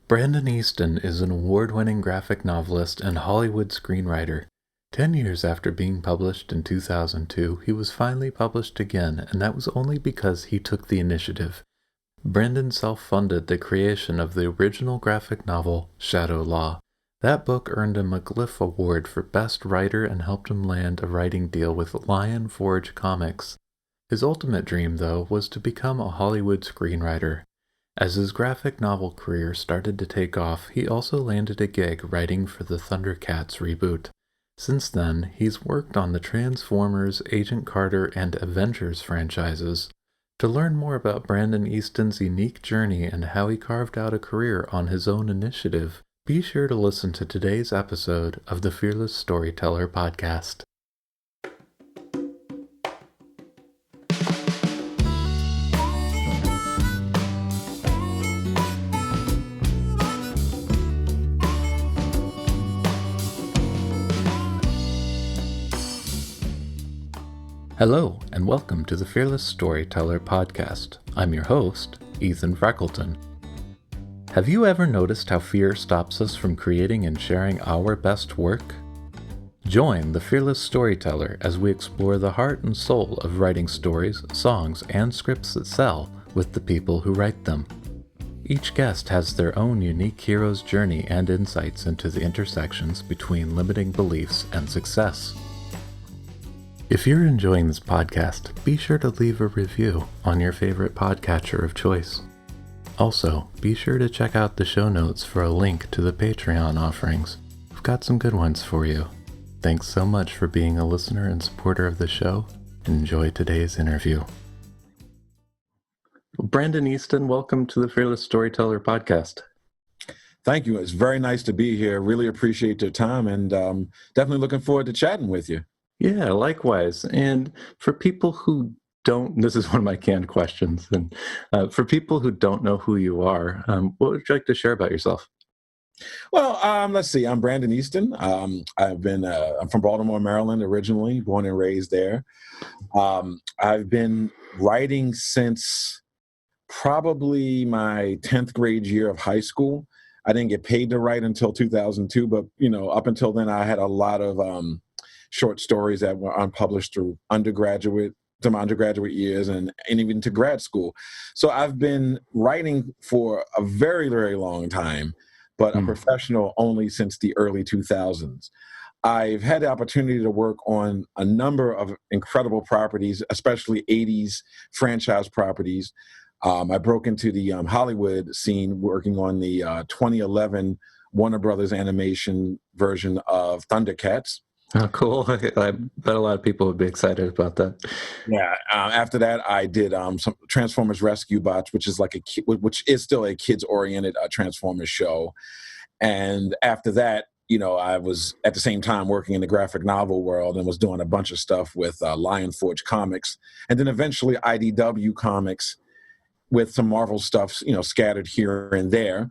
Brandon Easton is an award-winning graphic novelist and Hollywood screenwriter. 10 years after being published in 2002, he was finally published again, and that was only because he took the initiative. Brandon self-funded the creation of the original graphic novel, Shadow Law. That book earned him a Glyph Award for Best Writer and helped him land a writing deal with Lion Forge Comics. His ultimate dream, though, was to become a Hollywood screenwriter. As his graphic novel career started to take off, he also landed a gig writing for the Thundercats reboot. Since then, he's worked on the Transformers, Agent Carter, and Avengers franchises. To learn more about Brandon Easton's unique journey and how he carved out a career on his own initiative, be sure to listen to today's episode of the Fearless Storyteller podcast. Hello, and welcome to the Fearless Storyteller podcast. I'm your host, Ethan Freckleton. Have you ever noticed how fear stops us from creating and sharing our best work? Join the Fearless Storyteller as we explore the heart and soul of writing stories, songs, and scripts that sell with the people who write them. Each guest has their own unique hero's journey and insights into the intersections between limiting beliefs and success. If you're enjoying this podcast, be sure to leave a review on your favorite podcatcher of choice. Also, be sure to check out the show notes for a link to the Patreon offerings. We've got some good ones for you. Thanks so much for being a listener and supporter of the show. Enjoy today's interview. Brandon Easton, welcome to the Fearless Storyteller podcast. Thank you. It's very nice to be here. Really appreciate your time and definitely looking forward to chatting with you. Yeah, likewise. And for people who don't, this is one of my canned questions, and for people who don't know who you are, what would you like to share about yourself? Well, let's see. I'm Brandon Easton. I'm from Baltimore, Maryland, originally, born and raised there. I've been writing since probably my 10th grade year of high school. I didn't get paid to write until 2002, but, up until then, I had a lot of short stories that were unpublished through my undergraduate years and even to grad school. So I've been writing for a very, very long time, but a professional only since the early 2000s. I've had the opportunity to work on a number of incredible properties, especially 80s franchise properties. I broke into the Hollywood scene working on the 2011 Warner Brothers animation version of Thundercats. Oh, cool. I bet a lot of people would be excited about that. Yeah. After that, I did some Transformers Rescue Bots, which is still a kids-oriented Transformers show. And after that, I was at the same time working in the graphic novel world and was doing a bunch of stuff with Lion Forge Comics, and then eventually IDW Comics with some Marvel stuff, scattered here and there.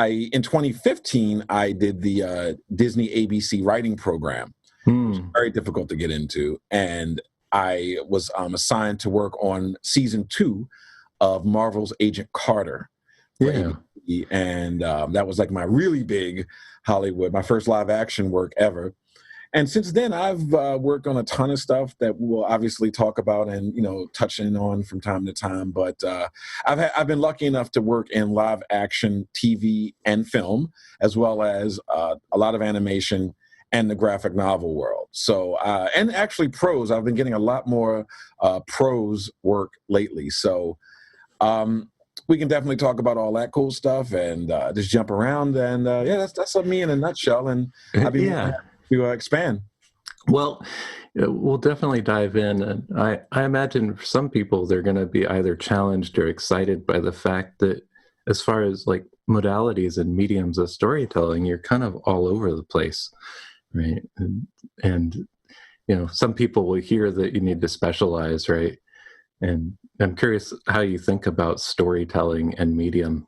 In 2015, I did the Disney ABC writing program. It was very difficult to get into. And I was assigned to work on season 2 of Marvel's Agent Carter. Yeah. ABC. And that was like my really big Hollywood, my first live action work ever. And since then, I've worked on a ton of stuff that we'll obviously talk about and, touch in on from time to time. But I've been lucky enough to work in live action TV and film, as well as a lot of animation and the graphic novel world. So, and actually prose. I've been getting a lot more prose work lately. So we can definitely talk about all that cool stuff and just jump around. And that's me in a nutshell. And I'd be more than happy to expand. Well, we'll definitely dive in. And I imagine for some people, they're going to be either challenged or excited by the fact that as far as like modalities and mediums of storytelling, you're kind of all over the place, right? And some people will hear that you need to specialize, right? And I'm curious how you think about storytelling and medium.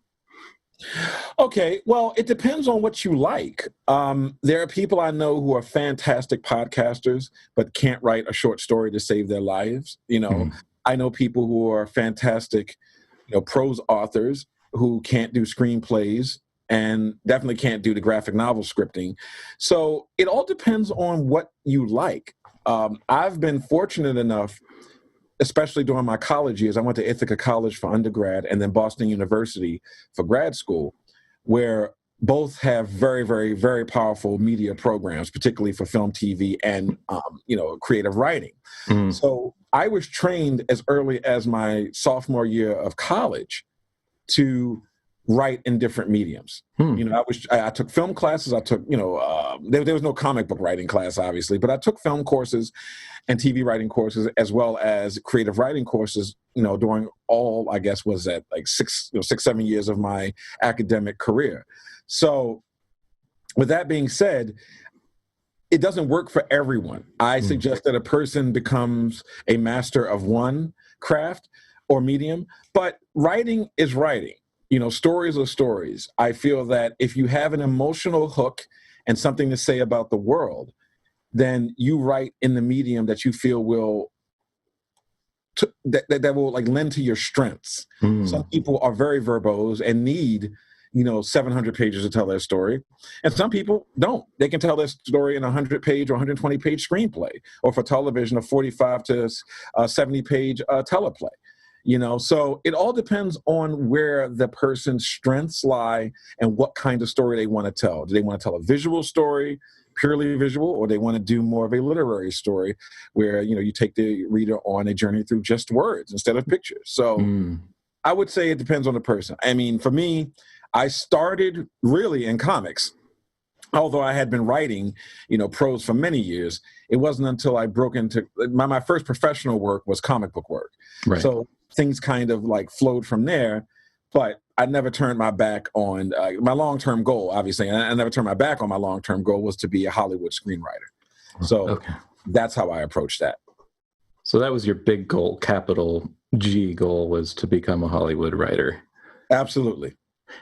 Okay, well, it depends on what you like. There are people I know who are fantastic podcasters, but can't write a short story to save their lives. I know people who are fantastic, prose authors who can't do screenplays and definitely can't do the graphic novel scripting. So it all depends on what you like. I've been fortunate enough, especially during my college years. I went to Ithaca College for undergrad and then Boston University for grad school, where both have very, very, very powerful media programs, particularly for film, TV, and creative writing. Mm. So I was trained as early as my sophomore year of college to write in different mediums. I took film classes. I took, there was no comic book writing class, obviously, but I took film courses and TV writing courses, as well as creative writing courses, during all, I guess, was that like 7 years of my academic career. So with that being said, it doesn't work for everyone. I suggest that a person becomes a master of one craft or medium, but writing is writing. Stories are stories. I feel that if you have an emotional hook and something to say about the world, then you write in the medium that you feel will that will like lend to your strengths. Some people are very verbose and need 700 pages to tell their story, and some people don't. They can tell their story in a 100-page or 120-page screenplay, or for television, a 45 to 70-page teleplay. So it all depends on where the person's strengths lie and what kind of story they want to tell. Do they want to tell a visual story, purely visual, or they want to do more of a literary story where, you take the reader on a journey through just words instead of pictures? So I would say it depends on the person. I mean, for me, I started really in comics. Although I had been writing, prose for many years, it wasn't until I broke into my first professional work was comic book work. Right. So things kind of like flowed from there, but I never turned my back on my long-term goal, obviously. And I never turned my back on my long-term goal was to be a Hollywood screenwriter. So That's how I approached that. So that was your big goal, capital G goal, was to become a Hollywood writer. Absolutely.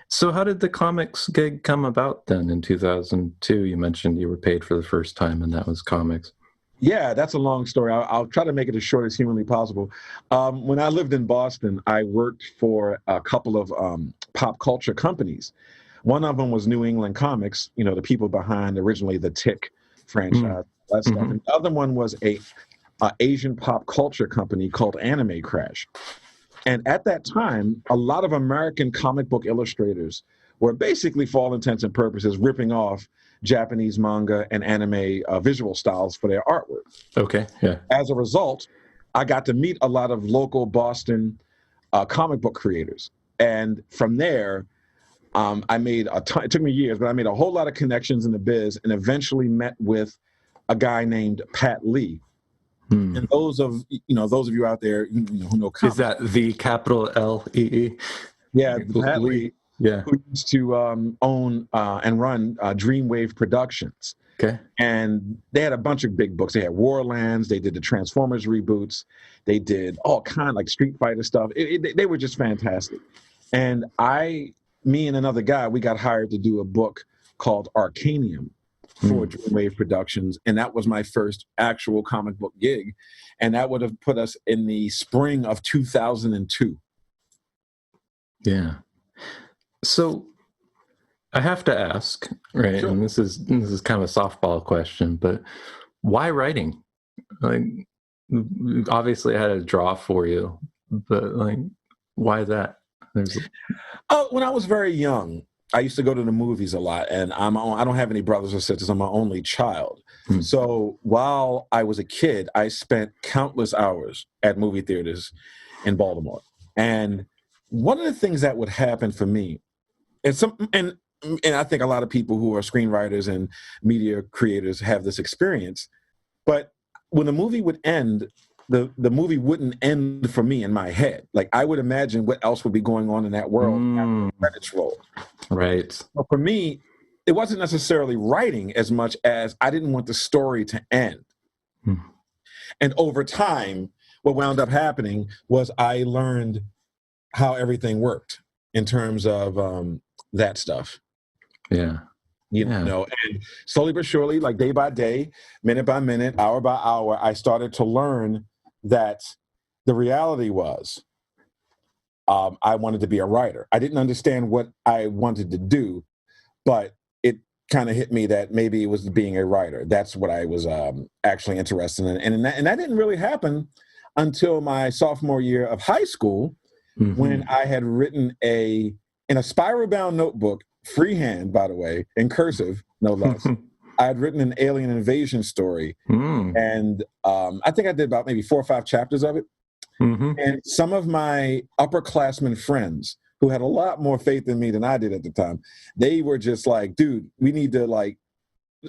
So how did the comics gig come about then in 2002? You mentioned you were paid for the first time, and that was comics. Yeah, that's a long story. I'll try to make it as short as humanly possible. When I lived in Boston, I worked for a couple of pop culture companies. One of them was New England Comics, the people behind originally the Tick franchise, that stuff. And the other one was a Asian pop culture company called Anime Crash. And at that time, a lot of American comic book illustrators were basically, for all intents and purposes, ripping off Japanese manga and anime visual styles for their artwork. Okay, yeah. As a result, I got to meet a lot of local Boston comic book creators. And from there, I made it took me years, but I made a whole lot of connections in the biz and eventually met with a guy named Pat Lee. And those of you out there who know comics. Is that the capital L-E-E? Yeah, Pat Lee, who used to own and run Dreamwave Productions. Okay. And they had a bunch of big books. They had Warlands. They did the Transformers reboots. They did all kind of like Street Fighter stuff. They were just fantastic. And me and another guy, we got hired to do a book called Arcanium for Dreamwave Productions, and that was my first actual comic book gig, and that would have put us in the spring of 2002. Yeah. So I have to ask, right? Sure. And this is kind of a softball question, but why writing? Like, obviously, I had a draw for you, but like, why that? When I was very young, I used to go to the movies a lot, and I don't have any brothers or sisters. I'm my only child. So while I was a kid, I spent countless hours at movie theaters in Baltimore. And one of the things that would happen for me, and I think a lot of people who are screenwriters and media creators have this experience, but when the movie would end, the movie wouldn't end for me in my head. Like, I would imagine what else would be going on in that world after the credits roll. Right. So for me, it wasn't necessarily writing as much as I didn't want the story to end. And over time, what wound up happening was I learned how everything worked in terms of that stuff. Yeah. And slowly but surely, like day by day, minute by minute, hour by hour, I started to learn that the reality was I wanted to be a writer. I didn't understand what I wanted to do, but it kind of hit me that maybe it was being a writer. That's what I was actually interested in. And that didn't really happen until my sophomore year of high school, when I had written in a spiral bound notebook, freehand, by the way, in cursive, no less. I had written an alien invasion story. And I think I did about maybe 4 or 5 chapters of it. And some of my upperclassmen friends who had a lot more faith in me than I did at the time, they were just like, dude, we need to like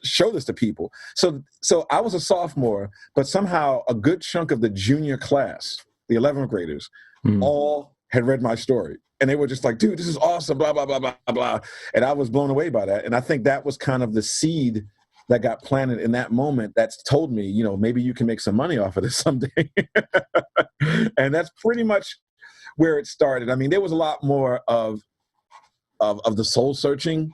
show this to people. So I was a sophomore, but somehow a good chunk of the junior class, the 11th graders, all had read my story. And they were just like, dude, this is awesome, blah, blah, blah, blah, blah. And I was blown away by that. And I think that was kind of the seed that got planted in that moment that's told me, you know, maybe you can make some money off of this someday. And that's pretty much where it started. I mean, there was a lot more of the soul searching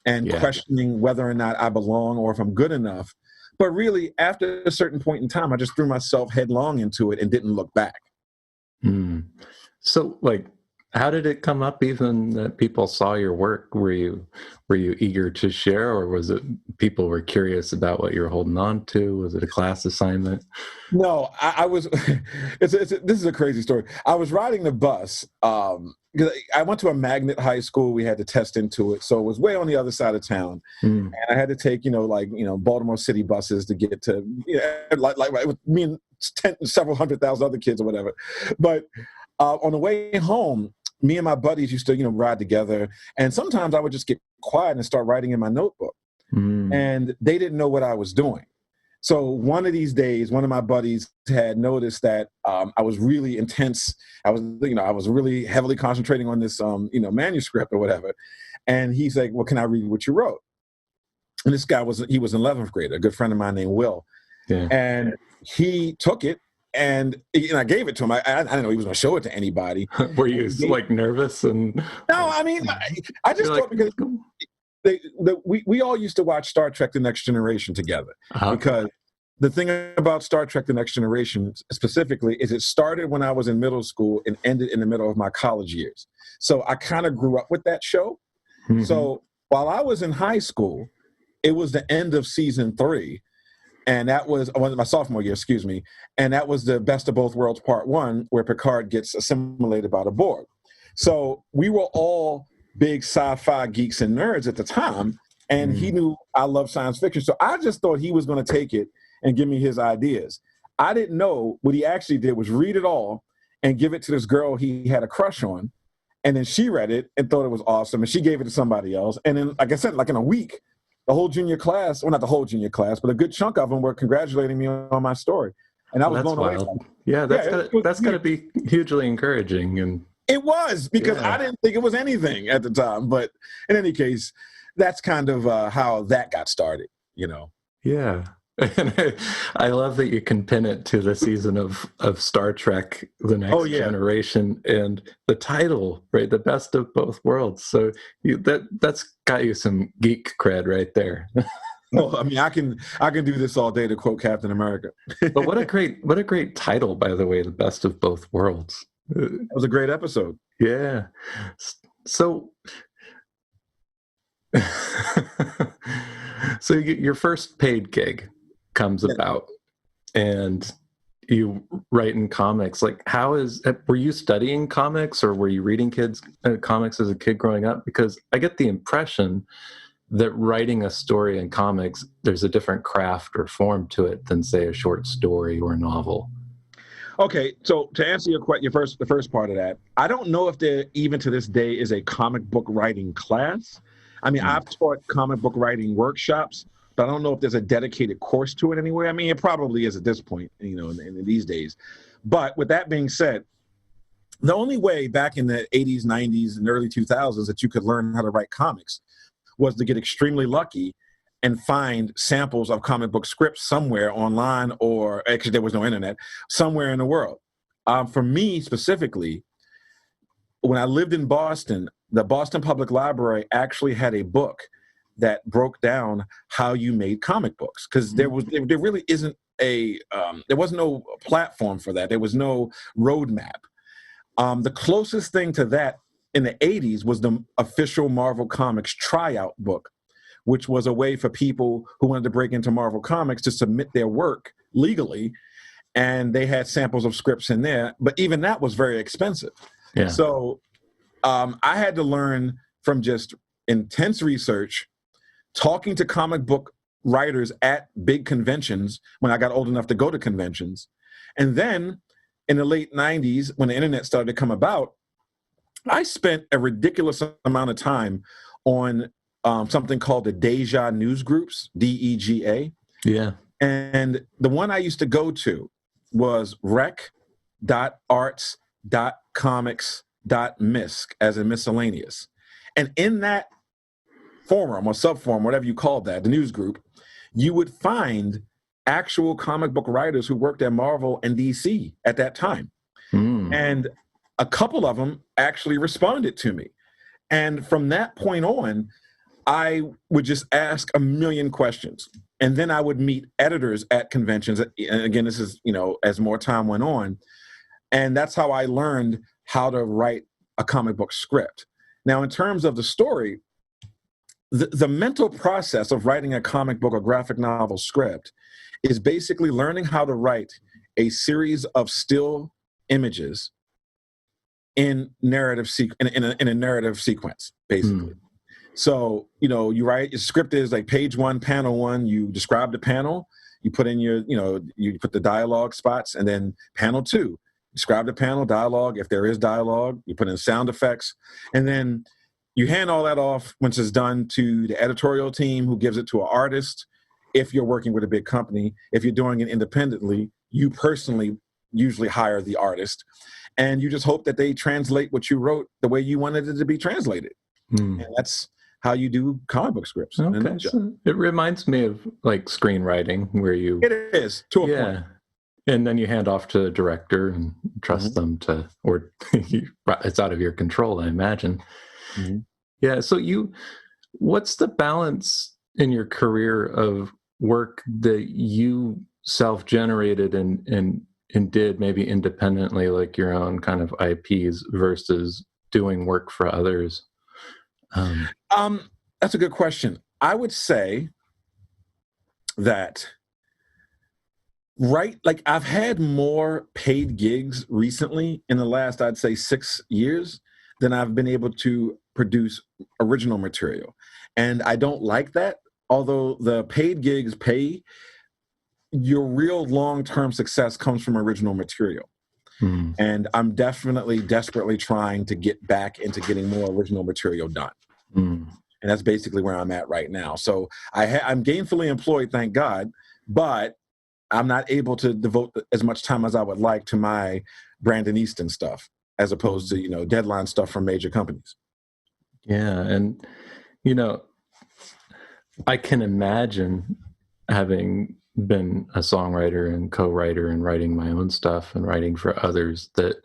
and questioning whether or not I belong or if I'm good enough. But really, after a certain point in time, I just threw myself headlong into it and didn't look back. So, like, how did it come up even that people saw your work? Were you eager to share, or was it people were curious about what you're holding on to? Was it a class assignment? No, I was, this is a crazy story. I was riding the bus. Because I went to a magnet high school. We had to test into it. So it was way on the other side of town. And I had to take, Baltimore City buses to get to, like with me and several 100,000 other kids or whatever. But on the way home, me and my buddies used to, ride together. And sometimes I would just get quiet and start writing in my notebook. And they didn't know what I was doing. So one of these days, one of my buddies had noticed that I was really intense. I was really heavily concentrating on this, manuscript or whatever. And he's like, well, can I read what you wrote? And this guy was an 11th grader, a good friend of mine named Will. Yeah. And he took it. And I gave it to him. I didn't know he was going to show it to anybody. Were you like nervous? And no, I mean, I just thought because we all used to watch Star Trek: The Next Generation together. Because the thing about Star Trek: The Next Generation specifically is it started when I was in middle school and ended in the middle of my college years. So I kind of grew up with that show. So while I was in high school, it was the end of season 3. And that was my sophomore year, and that was the Best of Both Worlds Part 1, where Picard gets assimilated by the Borg. So we were all big sci-fi geeks and nerds at the time, and he knew I loved science fiction. So I just thought he was going to take it and give me his ideas. I didn't know what he actually did was read it all and give it to this girl he had a crush on. And then she read it and thought it was awesome, and she gave it to somebody else. And then, like I said, like in a week, the whole junior class, well, not the whole junior class, but a good chunk of them were congratulating me on my story. And I was blown away. Yeah, that's got to be hugely encouraging. And it was, because I didn't think it was anything at the time. But in any case, that's kind of how that got started, Yeah. And I love that you can pin it to the season of Star Trek: The Next Generation, and the title, right? The Best of Both Worlds. So that's got you some geek cred right there. Well, I mean, I can do this all day, to quote Captain America. But what a great title, by the way, The Best of Both Worlds. It was a great episode. Yeah. So so your first paid gig comes about, and you write in comics. Like, were you studying comics, or were you reading comics as a kid growing up? Because I get the impression that writing a story in comics, there's a different craft or form to it than, say, a short story or a novel. Okay, so to answer the first part of that, I don't know if there even to this day is a comic book writing class. I mean, I've taught comic book writing workshops, but I don't know if there's a dedicated course to it anywhere. I mean, it probably is at this point, in these days. But with that being said, the only way back in the 80s, 90s, and early 2000s that you could learn how to write comics was to get extremely lucky and find samples of comic book scripts somewhere online, or actually there was no internet, somewhere in the world. For me specifically, when I lived in Boston, the Boston Public Library actually had a book that broke down how you made comic books, because there really isn't there was no platform for that. There was no roadmap. The closest thing to that in the 80s was the official Marvel Comics tryout book, which was a way for people who wanted to break into Marvel Comics to submit their work legally. And they had samples of scripts in there, but even that was very expensive. Yeah. So I had to learn from just intense research, talking to comic book writers at big conventions when I got old enough to go to conventions. And then in the late 90s, when the internet started to come about, I spent a ridiculous amount of time on something called the Deja news groups, DEGA. Yeah. And the one I used to go to was rec.arts.comics.misc, as in miscellaneous. And in that forum or subforum, whatever you call that, the news group, you would find actual comic book writers who worked at Marvel and DC at that time. And a couple of them actually responded to me. And from that point on, I would just ask a million questions. And then I would meet editors at conventions. And again, this is, as more time went on. And that's how I learned how to write a comic book script. Now, in terms of the story, the mental process of writing a comic book or graphic novel script is basically learning how to write a series of still images in narrative in a narrative sequence, basically. So, you write, your script is like page 1, panel 1, you describe the panel, you put in you put the dialogue spots, and then panel 2, describe the panel, dialogue. If there is dialogue, you put in sound effects, and then you hand all that off once it's done to the editorial team, who gives it to an artist. If you're working with a big company, if you're doing it independently, you personally usually hire the artist, and you just hope that they translate what you wrote the way you wanted it to be translated. And that's how you do comic book scripts. Okay, so it reminds me of like screenwriting, where you... It is, to a point. And then you hand off to a director and trust them to, or it's out of your control, I imagine. Yeah, so what's the balance in your career of work that you self-generated and did maybe independently, like your own kind of IPs, versus doing work for others? That's a good question. I would say that I've had more paid gigs recently in the last, I'd say, 6 years than I've been able to produce original material. And I don't like that. Although the paid gigs pay, your real long-term success comes from original material. And I'm definitely desperately trying to get back into getting more original material done. And that's basically where I'm at right now. So I'm gainfully employed, thank God, but I'm not able to devote as much time as I would like to my Brandon Easton stuff, as opposed to, deadline stuff from major companies. Yeah. And, I can imagine, having been a songwriter and co-writer and writing my own stuff and writing for others, that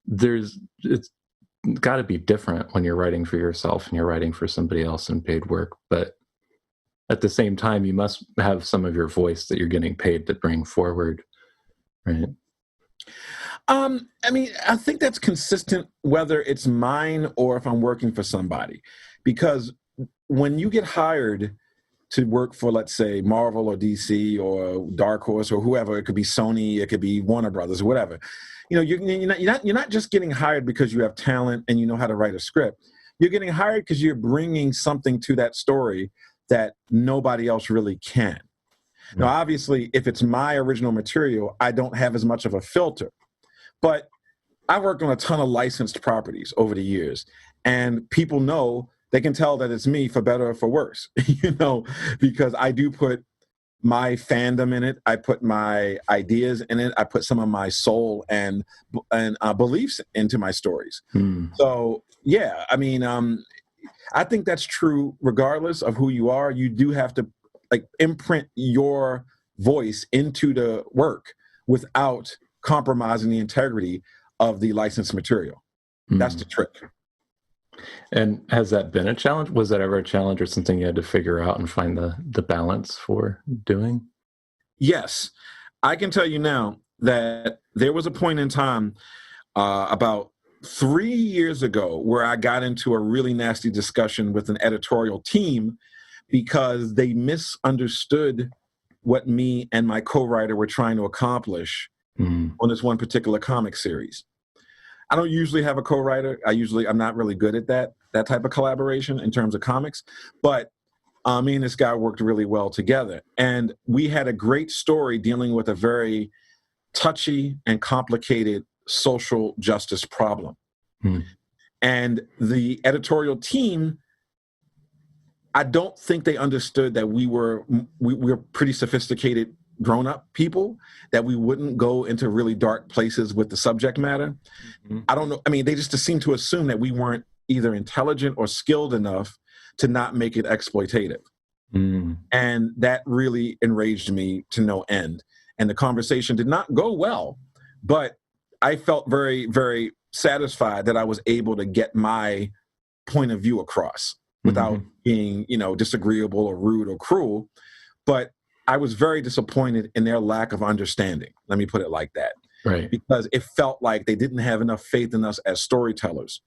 it's got to be different when you're writing for yourself and you're writing for somebody else in paid work. But at the same time, you must have some of your voice that you're getting paid to bring forward, right? I think that's consistent whether it's mine or if I'm working for somebody, because when you get hired to work for, let's say, Marvel or DC or Dark Horse or whoever, it could be Sony, it could be Warner Brothers, or whatever. You're not just getting hired because you have talent and you know how to write a script. You're getting hired because you're bringing something to that story that nobody else really can. Now, obviously, if it's my original material, I don't have as much of a filter. But I worked on a ton of licensed properties over the years, and people know, they can tell that it's me, for better or for worse, because I do put my fandom in it. I put my ideas in it. I put some of my soul and beliefs into my stories. So, yeah, I think that's true regardless of who you are. You do have to imprint your voice into the work without compromising the integrity of the licensed material. That's the trick. And has that been a challenge? Was that ever a challenge or something you had to figure out and find the balance for doing? Yes. I can tell you now that there was a point in time about 3 years ago where I got into a really nasty discussion with an editorial team because they misunderstood what me and my co-writer were trying to accomplish on this one particular comic series. I don't usually have a co-writer. I'm not really good at that type of collaboration in terms of comics, but me and this guy worked really well together. And we had a great story dealing with a very touchy and complicated social justice problem. And the editorial team, I don't think they understood that we were pretty sophisticated grown-up people, that we wouldn't go into really dark places with the subject matter. I don't know. I mean, they just seemed to assume that we weren't either intelligent or skilled enough to not make it exploitative. And that really enraged me to no end. And the conversation did not go well, but I felt very, very satisfied that I was able to get my point of view across without being, disagreeable or rude or cruel. But I was very disappointed in their lack of understanding. Let me put it like that. Right. Because it felt like they didn't have enough faith in us as storytellers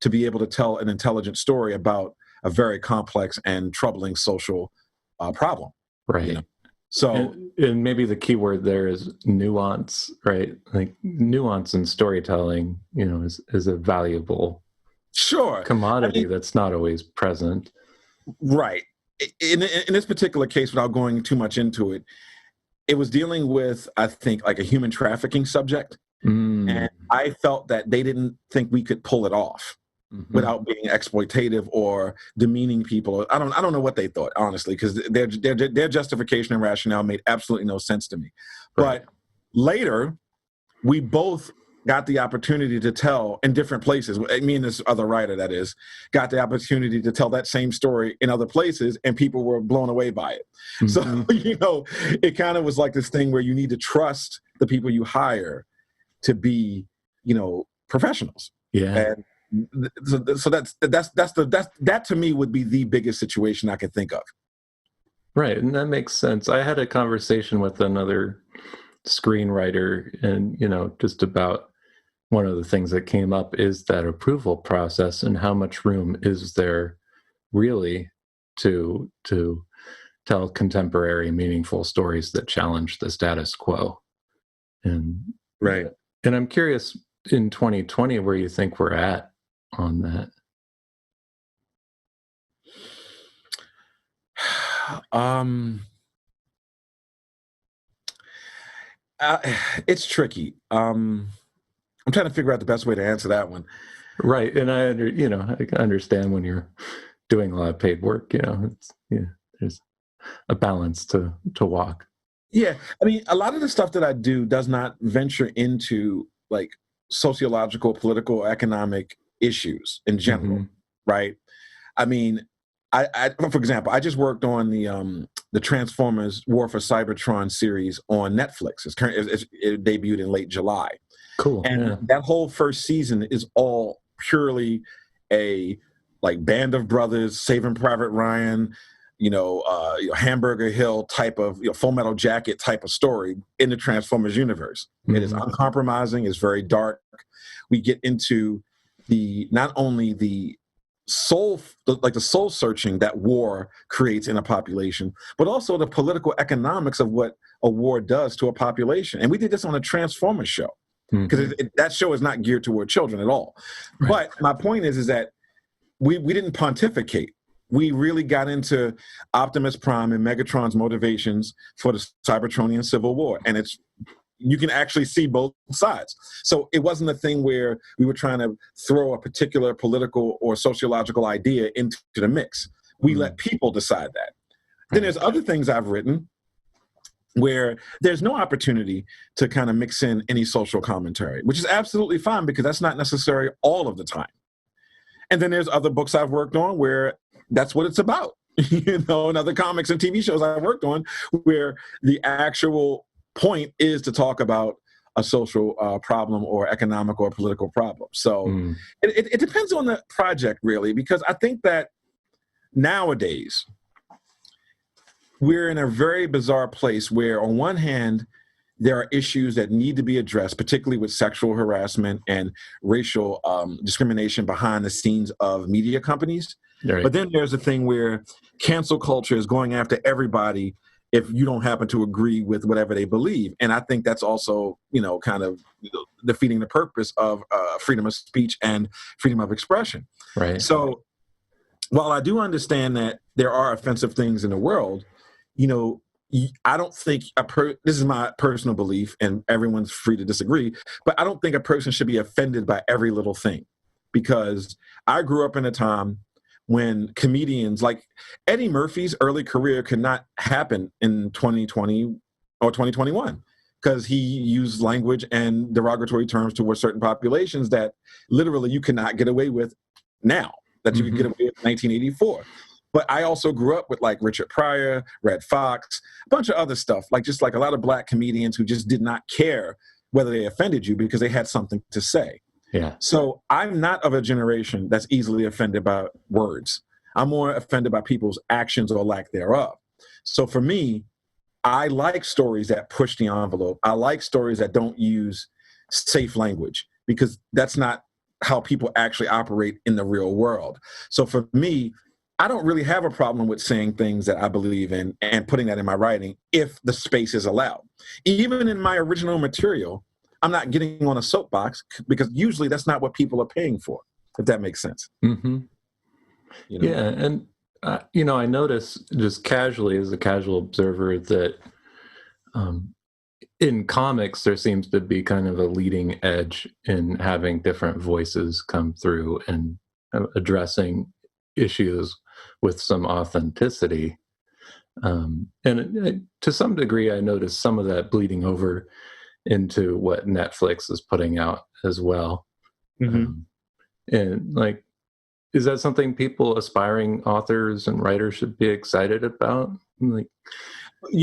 to be able to tell an intelligent story about a very complex and troubling social problem. Right. So, and maybe the key word there is nuance, right? Like nuance in storytelling, is a valuable commodity that's not always present. Right. In this particular case, without going too much into it, it was dealing with, I think, like a human trafficking subject. And I felt that they didn't think we could pull it off without being exploitative or demeaning people. I don't know what they thought, honestly, because their justification and rationale made absolutely no sense to me. Right. But later, we both got the opportunity to tell in different places. Me and this other writer, that is, got the opportunity to tell that same story in other places, and people were blown away by it. So, it kind of was like this thing where you need to trust the people you hire to be, professionals. Yeah. And so that to me would be the biggest situation I could think of. Right. And that makes sense. I had a conversation with another screenwriter, and, just about one of the things that came up is that approval process and how much room is there really to tell contemporary, meaningful stories that challenge the status quo. And right. And I'm curious in 2020 where you think we're at on that. It's tricky. I'm trying to figure out the best way to answer that one. Right, and I understand when you're doing a lot of paid work. There's a balance to walk. Yeah, I mean, a lot of the stuff that I do does not venture into like sociological, political, economic issues in general, right? I mean, I for example, I just worked on the Transformers War for Cybertron series on Netflix. It debuted in late July. Cool. And that whole first season is all purely a like Band of Brothers, Saving Private Ryan, Hamburger Hill type of Full Metal Jacket type of story in the Transformers universe. It is uncompromising. It's very dark. We get into not only the soul searching that war creates in a population, but also the political economics of what a war does to a population. And we did this on a Transformers show because that show is not geared toward children at all. Right. But my point is that we didn't pontificate. We really got into Optimus Prime and Megatron's motivations for the Cybertronian Civil War. And you can actually see both sides. So it wasn't a thing where we were trying to throw a particular political or sociological idea into the mix. We let people decide that. Then there's other things I've written where there's no opportunity to kind of mix in any social commentary, which is absolutely fine because that's not necessary all of the time. And then there's other books I've worked on where that's what it's about, and other comics and TV shows I've worked on where the actual point is to talk about a social problem or economic or political problem. So it depends on the project, really, because I think that nowadays we're in a very bizarre place where on one hand, there are issues that need to be addressed, particularly with sexual harassment and racial discrimination behind the scenes of media companies. Right. But then there's a thing where cancel culture is going after everybody if you don't happen to agree with whatever they believe. And I think that's also, kind of defeating the purpose of freedom of speech and freedom of expression. Right. So while I do understand that there are offensive things in the world, I don't think this is my personal belief, and everyone's free to disagree, but I don't think a person should be offended by every little thing, because I grew up in a time when comedians like Eddie Murphy's early career could not happen in 2020 or 2021 because he used language and derogatory terms towards certain populations that literally you cannot get away with now, that you could get away with in 1984. But I also grew up with like Richard Pryor, Red Fox, a bunch of other stuff, just a lot of black comedians who just did not care whether they offended you because they had something to say. Yeah. So I'm not of a generation that's easily offended by words. I'm more offended by people's actions or lack thereof. So for me, I like stories that push the envelope. I like stories that don't use safe language, because that's not how people actually operate in the real world. So for me, I don't really have a problem with saying things that I believe in and putting that in my writing if the space is allowed. Even in my original material, I'm not getting on a soapbox because usually that's not what people are paying for, if that makes sense. Mm-hmm. Yeah. And, I notice just casually as a casual observer that in comics, there seems to be kind of a leading edge in having different voices come through and addressing issues with some authenticity. And to some degree, I noticed some of that bleeding over into what Netflix is putting out as well. And is that something people, aspiring authors and writers, should be excited about? You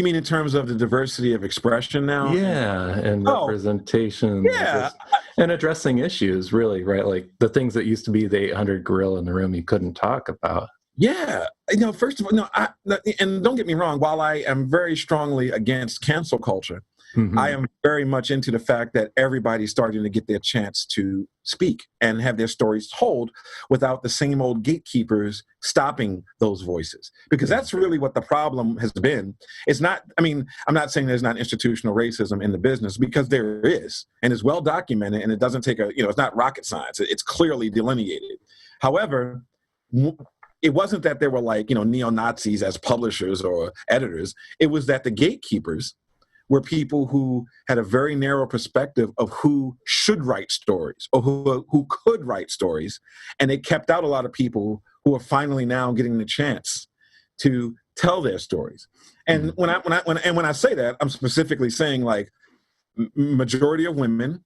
mean in terms of the diversity of expression now? Yeah, and representation. Yeah. And addressing issues, really, right? Like the things that used to be the 800 gorilla in the room you couldn't talk about. Yeah. First of all, and don't get me wrong, while I am very strongly against cancel culture, I am very much into the fact that everybody's starting to get their chance to speak and have their stories told without the same old gatekeepers stopping those voices. Because that's really what the problem has been. It's not, I'm not saying there's not institutional racism in the business, because there is, and it's well documented, and it doesn't take it's not rocket science. It's clearly delineated. However, it wasn't that there were neo-Nazis as publishers or editors. It was that the gatekeepers were people who had a very narrow perspective of who should write stories or who could write stories. And they kept out a lot of people who are finally now getting the chance to tell their stories. And when I say that, I'm specifically saying majority of women,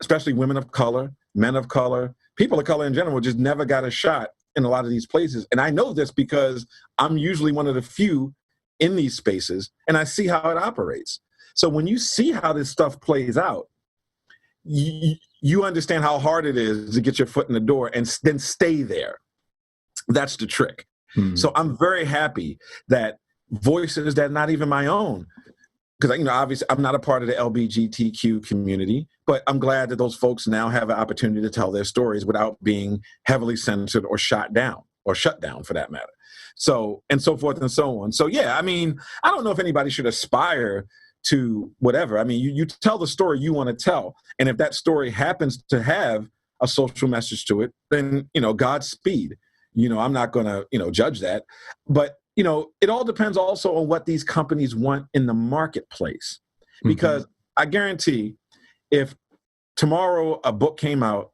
especially women of color, men of color, people of color in general, just never got a shot in a lot of these places. And I know this because I'm usually one of the few in these spaces, and I see how it operates. So when you see how this stuff plays out, you understand how hard it is to get your foot in the door and then stay there. That's the trick. So I'm very happy that voices that not even my own, because obviously I'm not a part of the LGBTQ community, but I'm glad that those folks now have an opportunity to tell their stories without being heavily censored or shut down for that matter. So, and so forth and so on. So yeah, I don't know if anybody should aspire to whatever. You tell the story you want to tell. And if that story happens to have a social message to it, then, Godspeed. I'm not going to, judge that. But, it all depends also on what these companies want in the marketplace. Because I guarantee if tomorrow a book came out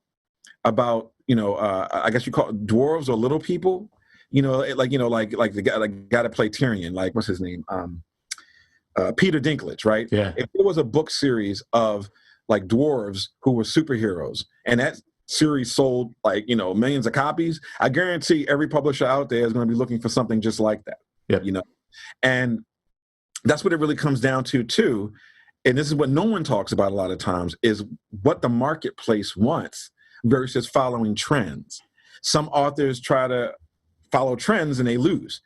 about, I guess you call it dwarves or little people, like the guy that played Tyrion, what's his name? Peter Dinklage, right? Yeah. If there was a book series of dwarves who were superheroes, and that series sold millions of copies, I guarantee every publisher out there is going to be looking for something just like that. Yep. And that's what it really comes down to too. And this is what no one talks about a lot of times, is what the marketplace wants versus following trends. Some authors try to follow trends and they lose.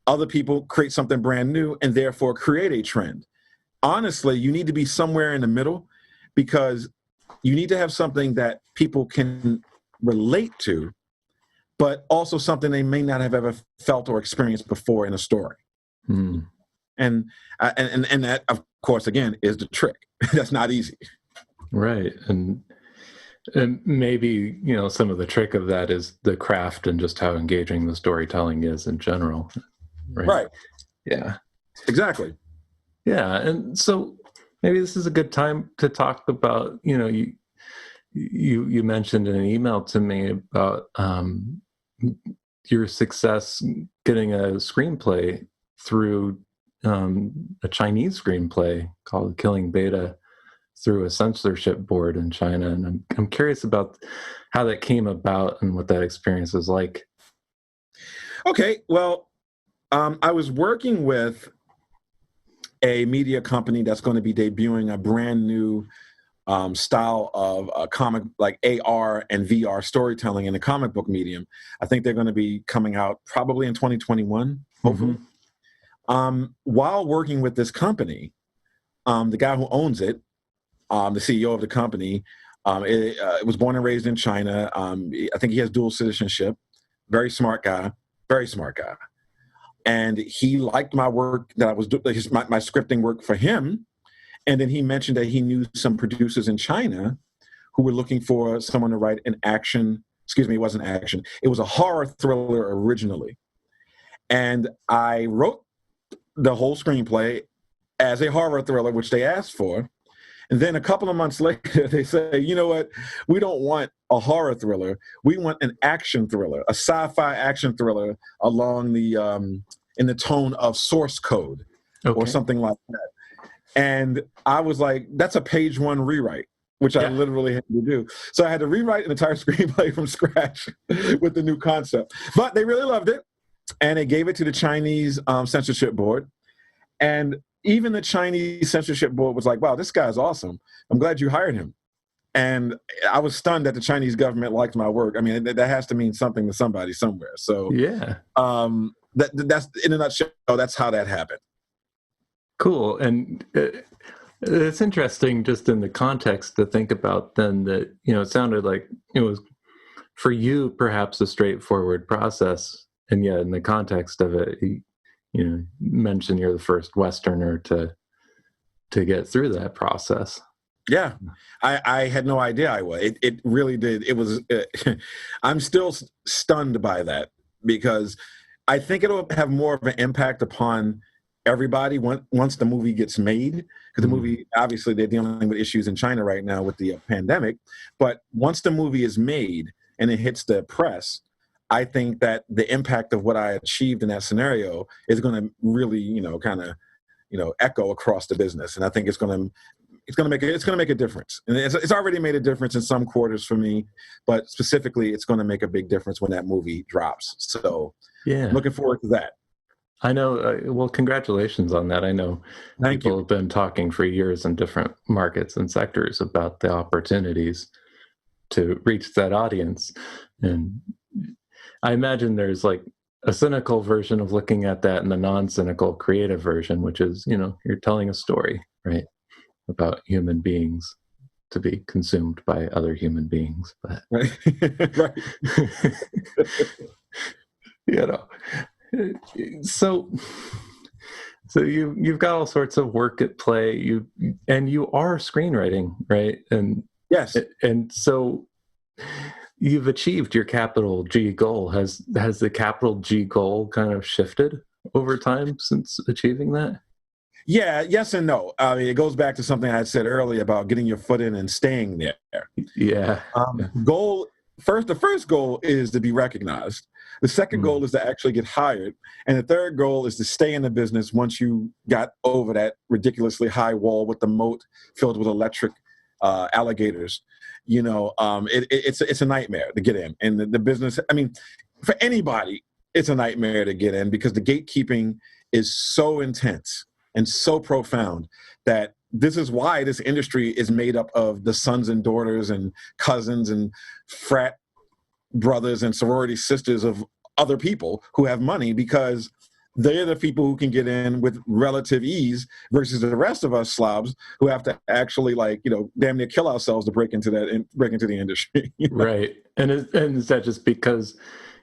Other people create something brand new and therefore create a trend. honestly, you need to be somewhere in the middle, because you need to have something that people can relate to, but also something they may not have ever felt or experienced before in a story. Hmm. And that, of course, again, is the trick. That's not easy. Right. And maybe, some of the trick of that is the craft and just how engaging the storytelling is in general. Right. Right. Yeah. Exactly. Yeah. And so maybe this is a good time to talk about, you mentioned in an email to me about your success getting a screenplay through a Chinese screenplay called Killing Beta through a censorship board in China. And I'm curious about how that came about and what that experience was like. Okay. Well, I was working with a media company that's going to be debuting a brand new style of comic, like AR and VR storytelling in the comic book medium. I think they're going to be coming out probably in 2021, hopefully. While working with this company, the guy who owns it, the CEO of the company, was born and raised in China. I think he has dual citizenship. Very smart guy. Very smart guy. And he liked my work that I was doing, my scripting work for him. And then he mentioned that he knew some producers in China who were looking for someone to write an action. Excuse me, it wasn't action. It was a horror thriller originally. And I wrote the whole screenplay as a horror thriller, which they asked for. And then a couple of months later, they say, you know what? We don't want a horror thriller. We want an action thriller, a sci-fi action thriller along the in the tone of Source Code or something like that. And I was like, that's a page one rewrite, which I literally had to do. So I had to rewrite an entire screenplay from scratch with the new concept. But they really loved it. And they gave it to the Chinese censorship board. And even the Chinese censorship board was like, wow, this guy's awesome. I'm glad you hired him. And I was stunned that the Chinese government liked my work. I mean, that has to mean something to somebody somewhere. So yeah, that's in a nutshell, that's how that happened. Cool. And it's interesting just in the context to think about then that, it sounded like it was for you perhaps a straightforward process. And yet in the context of it, you mentioned you're the first Westerner to get through that process. Yeah, I had no idea I was. It really did. It was. I'm still stunned by that, because I think it'll have more of an impact upon everybody once the movie gets made. Because the movie, obviously, they're dealing with issues in China right now with the pandemic. But once the movie is made and it hits the press, I think that the impact of what I achieved in that scenario is going to really, kind of, echo across the business. And I think it's going to make a difference. And it's already made a difference in some quarters for me, but specifically, it's going to make a big difference when that movie drops. So, yeah, looking forward to that. I know. Well, congratulations on that. I know people have been talking for years in different markets and sectors about the opportunities to reach that audience. And I imagine there's like a cynical version of looking at that and the non-cynical creative version, which is, you're telling a story, right, about human beings to be consumed by other human beings. But right. So you've got all sorts of work at play. You are screenwriting, right? And yes, and so you've achieved your capital G goal. Has the capital G goal kind of shifted over time since achieving that? Yeah, yes and no. I mean, it goes back to something I had said earlier about getting your foot in and staying there. Yeah. The first goal is to be recognized. The second goal is to actually get hired. And the third goal is to stay in the business once you got over that ridiculously high wall with the moat filled with electric alligators. It's a nightmare to get in. And the business, I mean, for anybody, it's a nightmare to get in because the gatekeeping is so intense and so profound that this is why this industry is made up of the sons and daughters and cousins and frat brothers and sorority sisters of other people who have money, because they're the people who can get in with relative ease versus the rest of us slobs who have to actually, like, damn near kill ourselves to break into the industry. Right. And is that just because,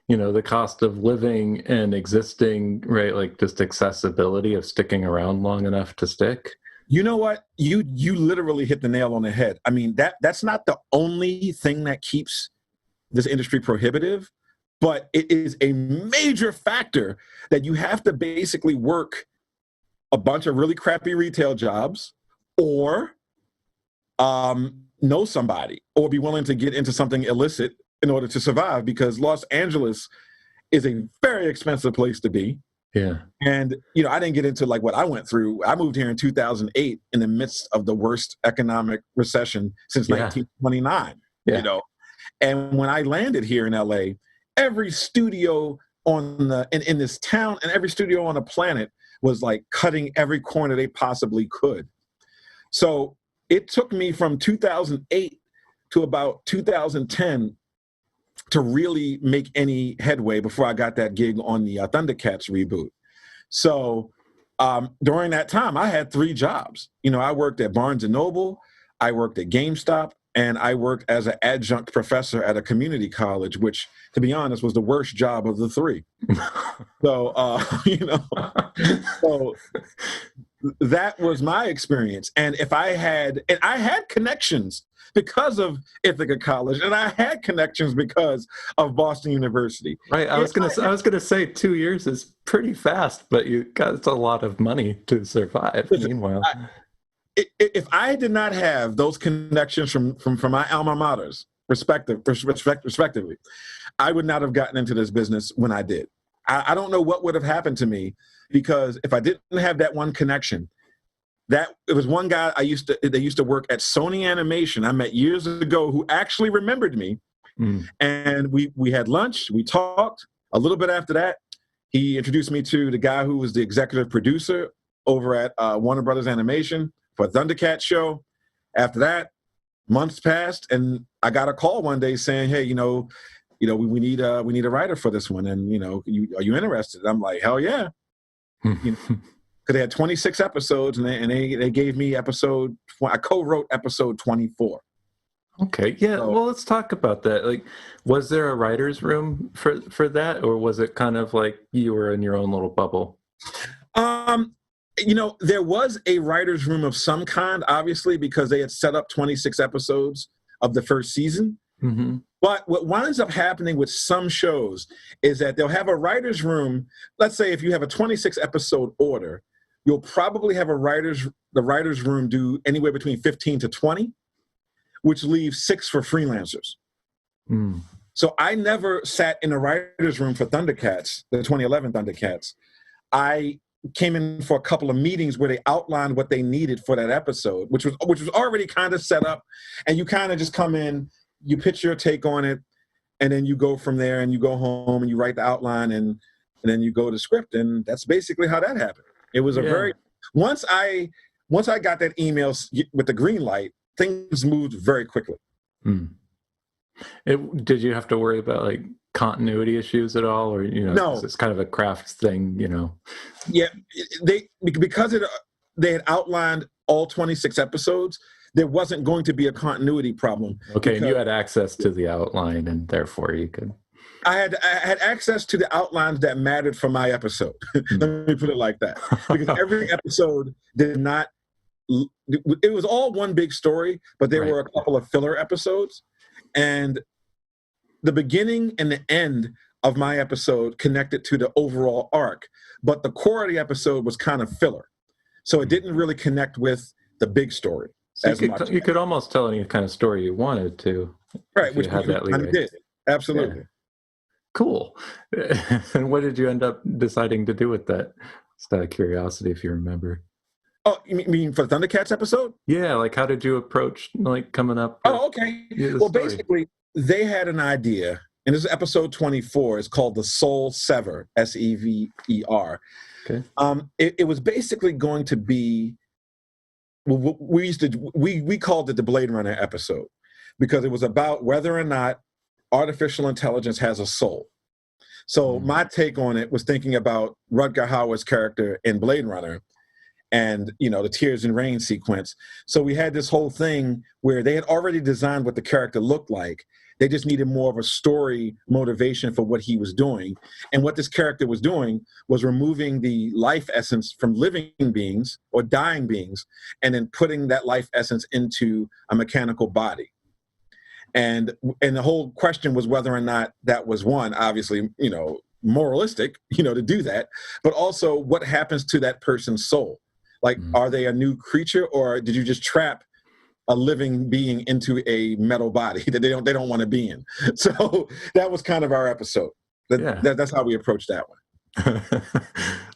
the cost of living and existing, right? Like just accessibility of sticking around long enough to stick? You know what? You literally hit the nail on the head. I mean, that's not the only thing that keeps this industry prohibitive, but it is a major factor that you have to basically work a bunch of really crappy retail jobs, or know somebody, or be willing to get into something illicit in order to survive, because Los Angeles is a very expensive place to be. Yeah. And, I didn't get into like what I went through. I moved here in 2008 in the midst of the worst economic recession since 1929, And when I landed here in LA, every studio in this town and every studio on the planet was like cutting every corner they possibly could. So it took me from 2008 to about 2010 to really make any headway before I got that gig on the Thundercats reboot. So during that time, I had 3 jobs. I worked at Barnes & Noble, I worked at GameStop, and I worked as an adjunct professor at a community college, which, to be honest, was the worst job of the 3. So, so that was my experience. And I had connections because of Ithaca College, and I had connections because of Boston University. Right. I was gonna say 2 years is pretty fast, but you got a lot of money to survive. Meanwhile, if I did not have those connections from my alma maters, respectively, I would not have gotten into this business when I did. I don't know what would have happened to me, because if I didn't have that one connection, it was one guy they used to work at Sony Animation I met years ago who actually remembered me. And we had lunch, we talked. A little bit after that, he introduced me to the guy who was the executive producer over at Warner Brothers Animation for Thundercat show. After that, months passed, and I got a call one day saying, "Hey, we need a writer for this one, and are you interested?" I'm like, "Hell yeah!" Because they had 26 episodes, and they gave me I co-wrote episode 24. Okay, yeah. So, well, let's talk about that. Like, was there a writer's room for that, or was it kind of like you were in your own little bubble? There was a writer's room of some kind, obviously, because they had set up 26 episodes of the first season. Mm-hmm. But what winds up happening with some shows is that they'll have a writer's room. Let's say if you have a 26 episode order, you'll probably have the writer's room do anywhere between 15 to 20, which leaves 6 for freelancers. So I never sat in a writer's room for Thundercats, the 2011 Thundercats. I came in for a couple of meetings where they outlined what they needed for that episode, which was already kind of set up, and you kind of just come in, you pitch your take on it, and then you go from there, and you go home and you write the outline, and then you go to script, and that's basically how that happened. It was once I got that email with the green light, things moved very quickly. Did you have to worry about like continuity issues at all, or no? It's kind of a craft thing, Yeah, because they had outlined all 26 episodes. There wasn't going to be a continuity problem. Okay, and you had access to the outline, and therefore you could. I had access to the outlines that mattered for my episode. Let me put it like that, because every episode did not. It was all one big story, but there were a couple of filler episodes, and the beginning and the end of my episode connected to the overall arc, but the core of the episode was kind of filler, so it didn't really connect with the big story. So you could almost tell any kind of story you wanted to, right? Which you kind of did, absolutely. Yeah. Cool. And what did you end up deciding to do with that? Just out of curiosity, if you remember. Oh, you mean for the Thundercats episode? Yeah, like how did you approach like coming up? Oh, okay. Well, basically, they had an idea, and this is episode 24. It's called The Soul Sever, Sever. Okay. It was basically going to be. We called it the Blade Runner episode, because it was about whether or not artificial intelligence has a soul. So my take on it was thinking about Rutger Hauer's character in Blade Runner and, the tears and rain sequence. So we had this whole thing where they had already designed what the character looked like. They just needed more of a story motivation for what he was doing. And what this character was doing was removing the life essence from living beings or dying beings, and then putting that life essence into a mechanical body. And the whole question was whether or not that was, one, obviously, moralistic, to do that, but also what happens to that person's soul. Like, are they a new creature, or did you just trap a living being into a metal body that they don't want to be in? So that was kind of our episode. That's how we approached that one.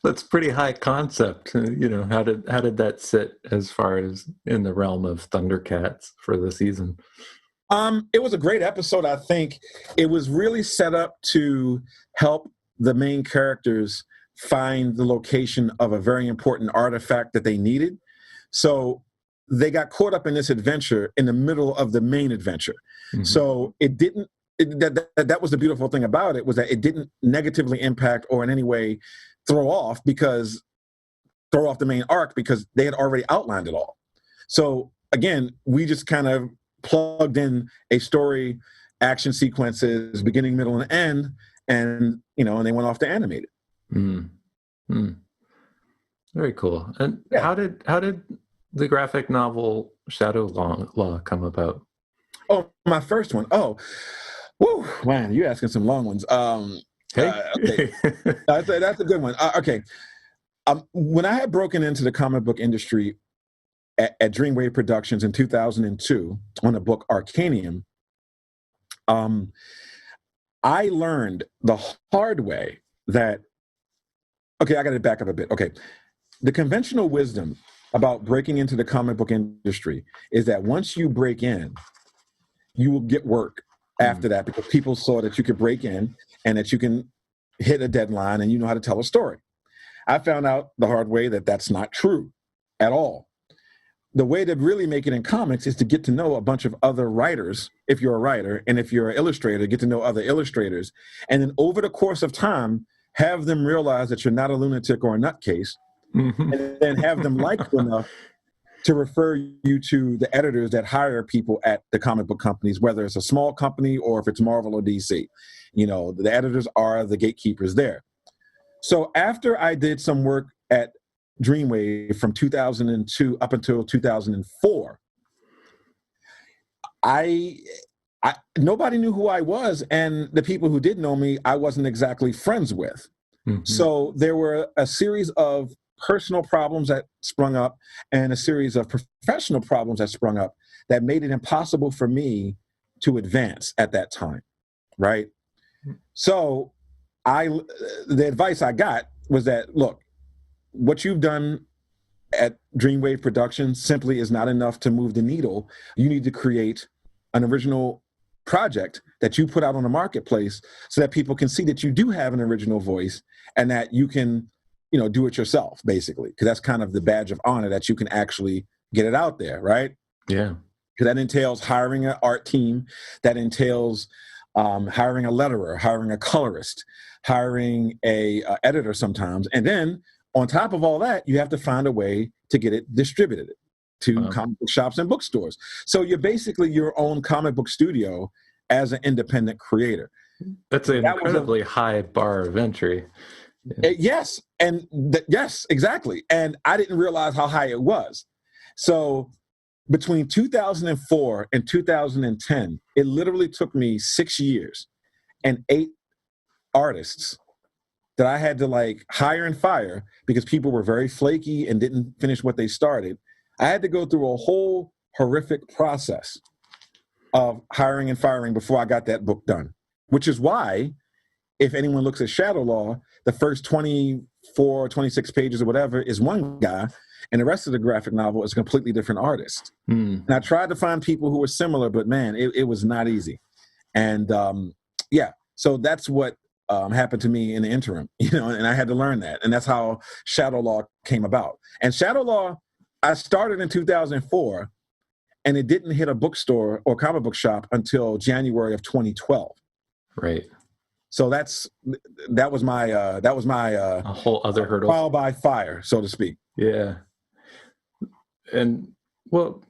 That's pretty high concept. How did that sit as far as in the realm of Thundercats for the season? It was a great episode. I think it was really set up to help the main characters find the location of a very important artifact that they needed. So they got caught up in this adventure in the middle of the main adventure. Mm-hmm. So that was the beautiful thing about it, was that it didn't negatively impact or in any way throw off the main arc, because they had already outlined it all. So again, we just kind of plugged in a story, action sequences, beginning, middle, and end, and and they went off to animate it. Very cool. And how did the graphic novel Shadow Law come about? Oh, my first one. Oh, whoo, man, you're asking some long ones. Okay. That's a good one. Okay. When I had broken into the comic book industry at Dreamwave Productions in 2002 on the book Arcanium, I learned the hard way that, okay, I got to back up a bit. Okay. The conventional wisdom about breaking into the comic book industry is that once you break in, you will get work after that, because people saw that you could break in and that you can hit a deadline and you know how to tell a story. I found out the hard way that that's not true at all. The way to really make it in comics is to get to know a bunch of other writers, if you're a writer, and if you're an illustrator, get to know other illustrators. And then over the course of time, have them realize that you're not a lunatic or a nutcase, and then have them like you enough to refer you to the editors that hire people at the comic book companies, whether it's a small company or if it's Marvel or DC. The editors are the gatekeepers there. So after I did some work at Dreamwave from 2002 up until 2004, nobody knew who I was, and the people who did know me, I wasn't exactly friends with. So there were a series of personal problems that sprung up and a series of professional problems that sprung up that made it impossible for me to advance at that time, right? So the advice I got was that, look, what you've done at Dreamwave Productions simply is not enough to move the needle. You need to create an original project that you put out on the marketplace so that people can see that you do have an original voice and that you can do it yourself, basically, because that's kind of the badge of honor, that you can actually get it out there, right? Yeah. Because that entails hiring an art team, that entails hiring a letterer, hiring a colorist, hiring a editor sometimes, and then on top of all that, you have to find a way to get it distributed to comic book shops and bookstores. So you're basically your own comic book studio as an independent creator. That's an incredibly high bar of entry. Yes. Yes, exactly. And I didn't realize how high it was. So between 2004 and 2010, it literally took me 6 years and 8 artists that I had to hire and fire because people were very flaky and didn't finish what they started. I had to go through a whole horrific process of hiring and firing before I got that book done, which is why, if anyone looks at Shadow Law, the first 24, 26 pages or whatever is one guy, and the rest of the graphic novel is a completely different artist. And I tried to find people who were similar, but man, it was not easy. And so that's what happened to me in the interim, and I had to learn that. And that's how Shadow Law came about. And Shadow Law, I started in 2004, and it didn't hit a bookstore or comic book shop until January of 2012. Right. So that was my A whole other hurdle. trial by fire, so to speak. Yeah. And well,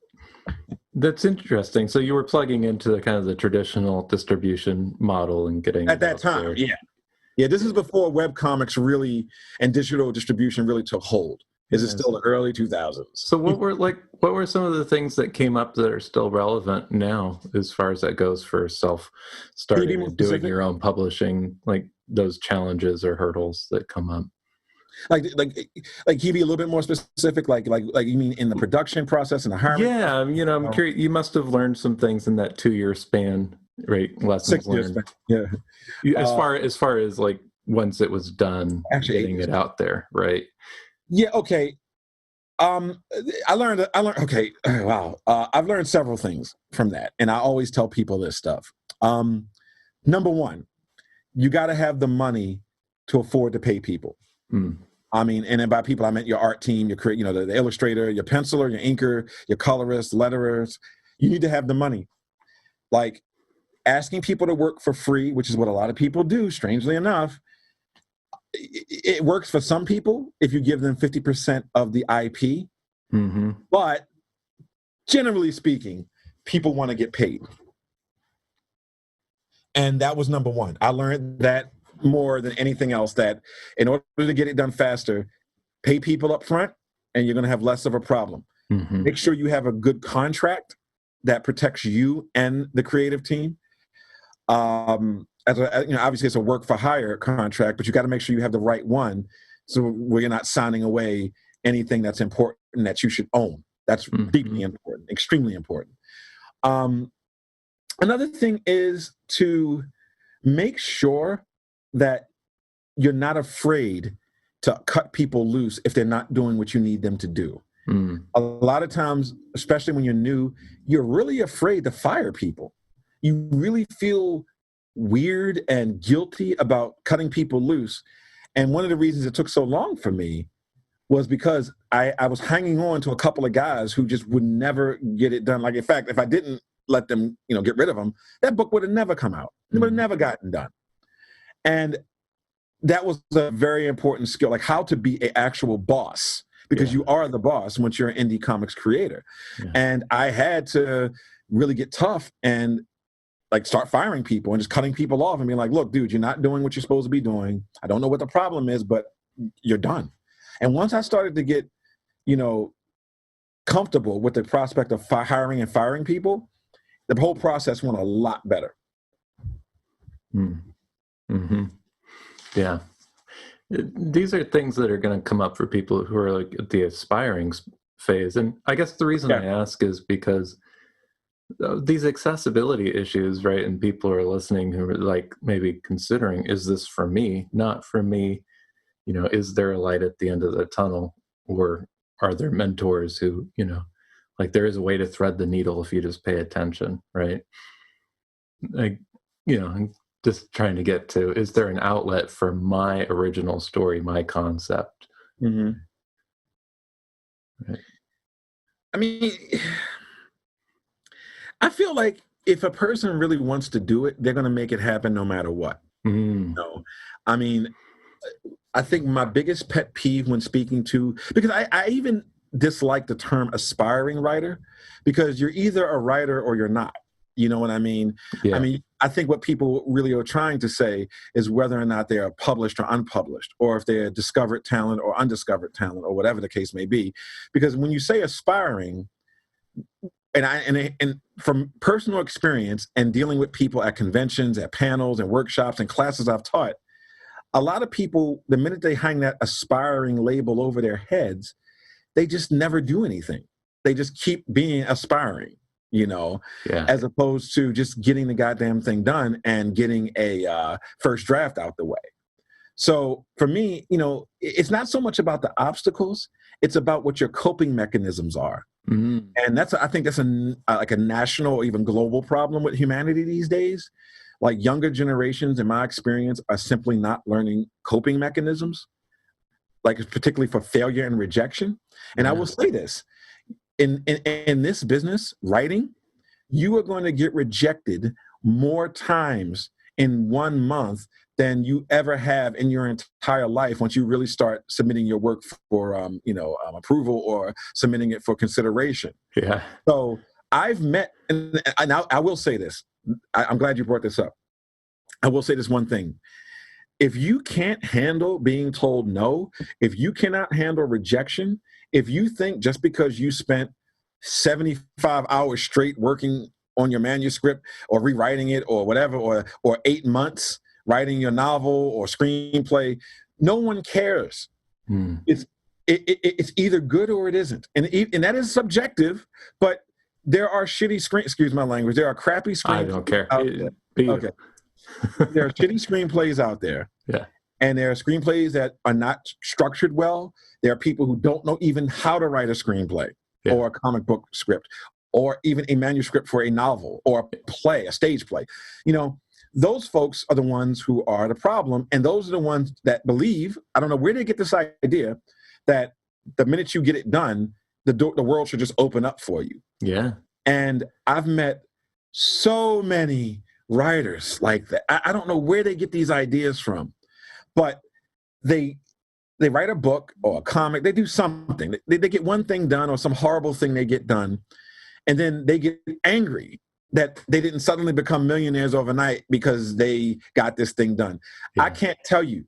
that's interesting. So you were plugging into the kind of the traditional distribution model and getting At it that out time, there. yeah. Yeah, this is before web comics really and digital distribution really took hold. This is still the early 2000s. So what were some of the things that came up that are still relevant now as far as that goes for starting more and doing specific? your own publishing, like those challenges or hurdles that come up? Like can you be a little bit more specific? Like you mean in the production process and the hiring? Yeah, I'm curious. You must have learned some things in that 2-year span, right? Lessons 6 years learned. back. Yeah. As far as like once it was done, Actually 8 getting years it back. out there, right? Yeah, okay. I learned okay, wow. I've learned several things from that, and I always tell people this stuff. Number one, you got to have the money to afford to pay people. Mm. I mean, and then by people, I meant your art team, your the illustrator, your penciler, your inker, your colorist, letterers. You need to have the money. Like asking people to work for free, which is what a lot of people do, strangely enough. It works for some people if you give them 50% of the IP, Mm-hmm. but generally speaking, people want to get paid. And that was number one. I learned that more than anything else, that in order to get it done faster, pay people up front and you're going to have less of a problem. Mm-hmm. Make sure you have a good contract that protects you and the creative team. Obviously it's a work for hire contract, but you got to make sure you have the right one, so where you're not signing away anything that's important that you should own. That's deeply important, extremely important. Another thing is to make sure that you're not afraid to cut people loose if they're not doing what you need them to do. A lot of times, especially when you're new, you're really afraid to fire people. You really feel weird and guilty about cutting people loose. And one of the reasons it took so long for me was because I was hanging on to a couple of guys who just would never get it done. Like, in fact, if I didn't let them, get rid of them, that book would have never come out. It would have never gotten done. And that was a very important skill, like how to be an actual boss, because you are the boss once you're an indie comics creator. Yeah. And I had to really get tough and like start firing people and just cutting people off and being like, look, dude, you're not doing what you're supposed to be doing. I don't know what the problem is, but you're done. And once I started to get, comfortable with the prospect of hiring and firing people, the whole process went a lot better. Mm-hmm. Yeah. These are things that are going to come up for people who are like at the aspiring phase. And I guess the reason I ask is because these accessibility issues, right? And people are listening who are like maybe considering, is this for me? Not for me. Is there a light at the end of the tunnel? Or are there mentors who, like there is a way to thread the needle if you just pay attention, right? Like, I'm just trying to get to, is there an outlet for my original story, my concept? Mm-hmm. Right. I mean, I feel like if a person really wants to do it, they're going to make it happen no matter what. I mean, I think my biggest pet peeve when speaking to, because I even dislike the term aspiring writer, because you're either a writer or you're not. You know what I mean? Yeah. I mean, I think what people really are trying to say is whether or not they are published or unpublished, or if they're discovered talent or undiscovered talent, or whatever the case may be. Because when you say aspiring, and from personal experience and dealing with people at conventions, at panels and workshops and classes I've taught, a lot of people, the minute they hang that aspiring label over their heads, they just never do anything. They just keep being aspiring, as opposed to just getting the goddamn thing done and getting a first draft out the way. So for me, it's not so much about the obstacles, it's about what your coping mechanisms are. Mm-hmm. And I think that's like a national or even global problem with humanity these days. Like younger generations, in my experience, are simply not learning coping mechanisms, like particularly for failure and rejection. And I will say this, in this business, writing, you are going to get rejected more times in 1 month than you ever have in your entire life once you really start submitting your work for approval or submitting it for consideration. Yeah. So I've met, and I will say this. I'm glad you brought this up. I will say this one thing. If you can't handle being told no, if you cannot handle rejection, if you think just because you spent 75 hours straight working on your manuscript or rewriting it or whatever, or 8 months writing your novel or screenplay, no one cares. It's it's either good or it isn't, and that is subjective. But there are shitty excuse my language. There are crappy screenplays. I don't care. Out there. Okay, there are shitty screenplays out there. Yeah. And there are screenplays that are not structured well. There are people who don't know even how to write a screenplay or a comic book script or even a manuscript for a novel or a play, a stage play. Those folks are the ones who are the problem. And those are the ones that believe, I don't know where they get this idea, that the minute you get it done, the world should just open up for you. Yeah. And I've met so many writers like that. I don't know where they get these ideas from. But they write a book or a comic, they do something. They get one thing done or some horrible thing they get done, and then they get angry that they didn't suddenly become millionaires overnight because they got this thing done. Yeah. I can't tell you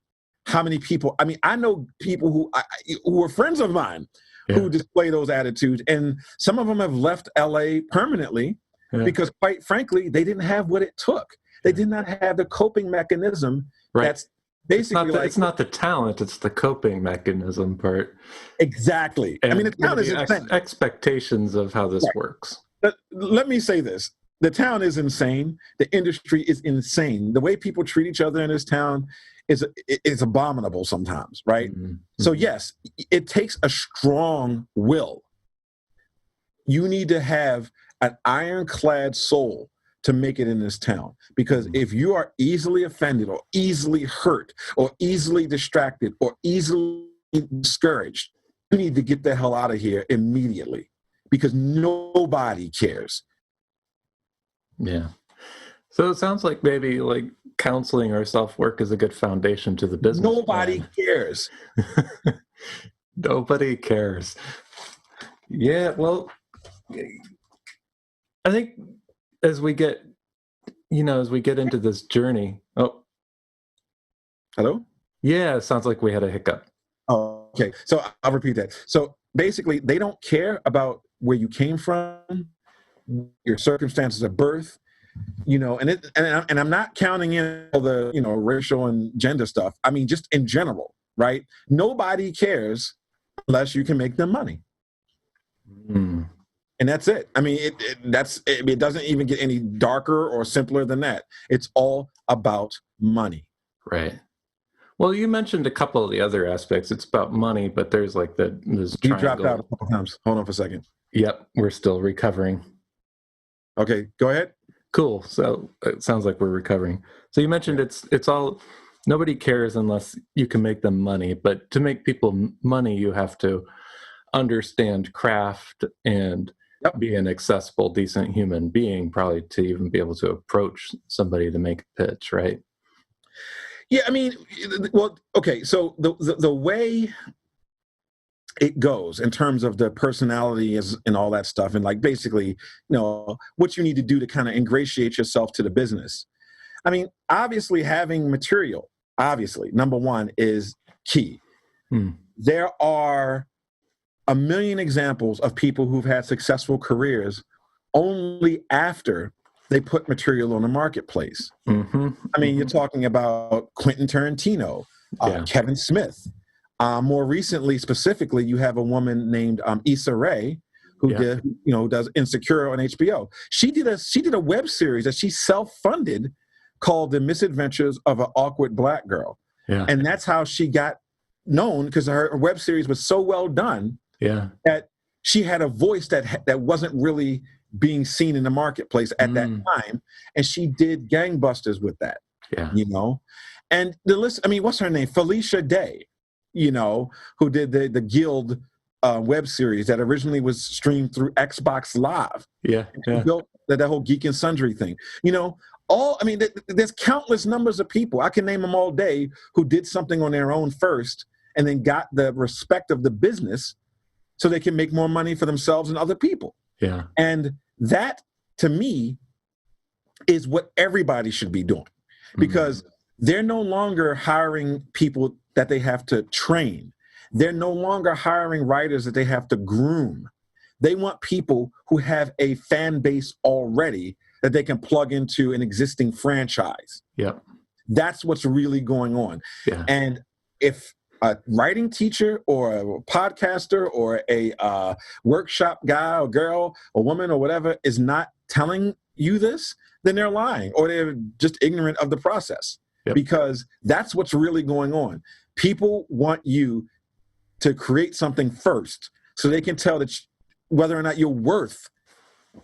how many people, I know people who are friends of mine who display those attitudes, and some of them have left LA permanently because, quite frankly, they didn't have what it took. They did not have the coping mechanism that's basically it's not the talent, it's the coping mechanism part. Exactly. And the talent is insane. Expectations of how this works. But let me say this. The town is insane. The industry is insane. The way people treat each other in this town is abominable sometimes, right? Mm-hmm. So yes, it takes a strong will. You need to have an ironclad soul to make it in this town. Because if you are easily offended or easily hurt or easily distracted or easily discouraged, you need to get the hell out of here immediately, because nobody cares. Yeah. So it sounds like maybe like counseling or self-work is a good foundation to the business. Nobody cares. Nobody cares. Yeah, well, I think as we get into this journey. Oh. Hello? Yeah, it sounds like we had a hiccup. Oh, okay. So I'll repeat that. So basically, they don't care about where you came from, your circumstances of birth, and I'm not counting in all the, racial and gender stuff. I mean, just in general, right? Nobody cares unless you can make them money. And that's it. I mean, it doesn't even get any darker or simpler than that. It's all about money. Right. Well, you mentioned a couple of the other aspects. It's about money, but there's like this triangle. You dropped out a couple times. Hold on for a second. Yep, we're still recovering. Okay, go ahead. Cool. So it sounds like we're recovering. So you mentioned it's all, nobody cares unless you can make them money. But to make people money, you have to understand craft and be an accessible, decent human being, probably, to even be able to approach somebody to make a pitch, right? Yeah, I mean, well, okay, so the way it goes in terms of the personality and all that stuff, and like basically, what you need to do to kind of ingratiate yourself to the business. I mean, obviously having material, number one, is key. There are a million examples of people who've had successful careers only after they put material on the marketplace. I mean, you're talking about Quentin Tarantino, Kevin Smith. More recently, specifically, you have a woman named Issa Rae, who does Insecure on HBO. She did a web series that she self-funded called The Misadventures of an Awkward Black Girl. Yeah. And that's how she got known, because her web series was so well done that she had a voice that wasn't really being seen in the marketplace at that time. And she did gangbusters with that, And the list, I mean, what's her name? Felicia Day, who did the Guild web series that originally was streamed through Xbox Live. Yeah. Built that whole Geek and Sundry thing. there's countless numbers of people. I can name them all day who did something on their own first and then got the respect of the business so they can make more money for themselves and other people. Yeah. And that, to me, is what everybody should be doing, because they're no longer hiring people that they have to train. They're no longer hiring writers that they have to groom. They want people who have a fan base already that they can plug into an existing franchise. Yeah. That's what's really going on. Yeah. And if a writing teacher or a podcaster or a workshop guy or girl or woman or whatever is not telling you this, then they're lying or they're just ignorant of the process. Yep. Because that's what's really going on. People want you to create something first so they can tell that whether or not you're worth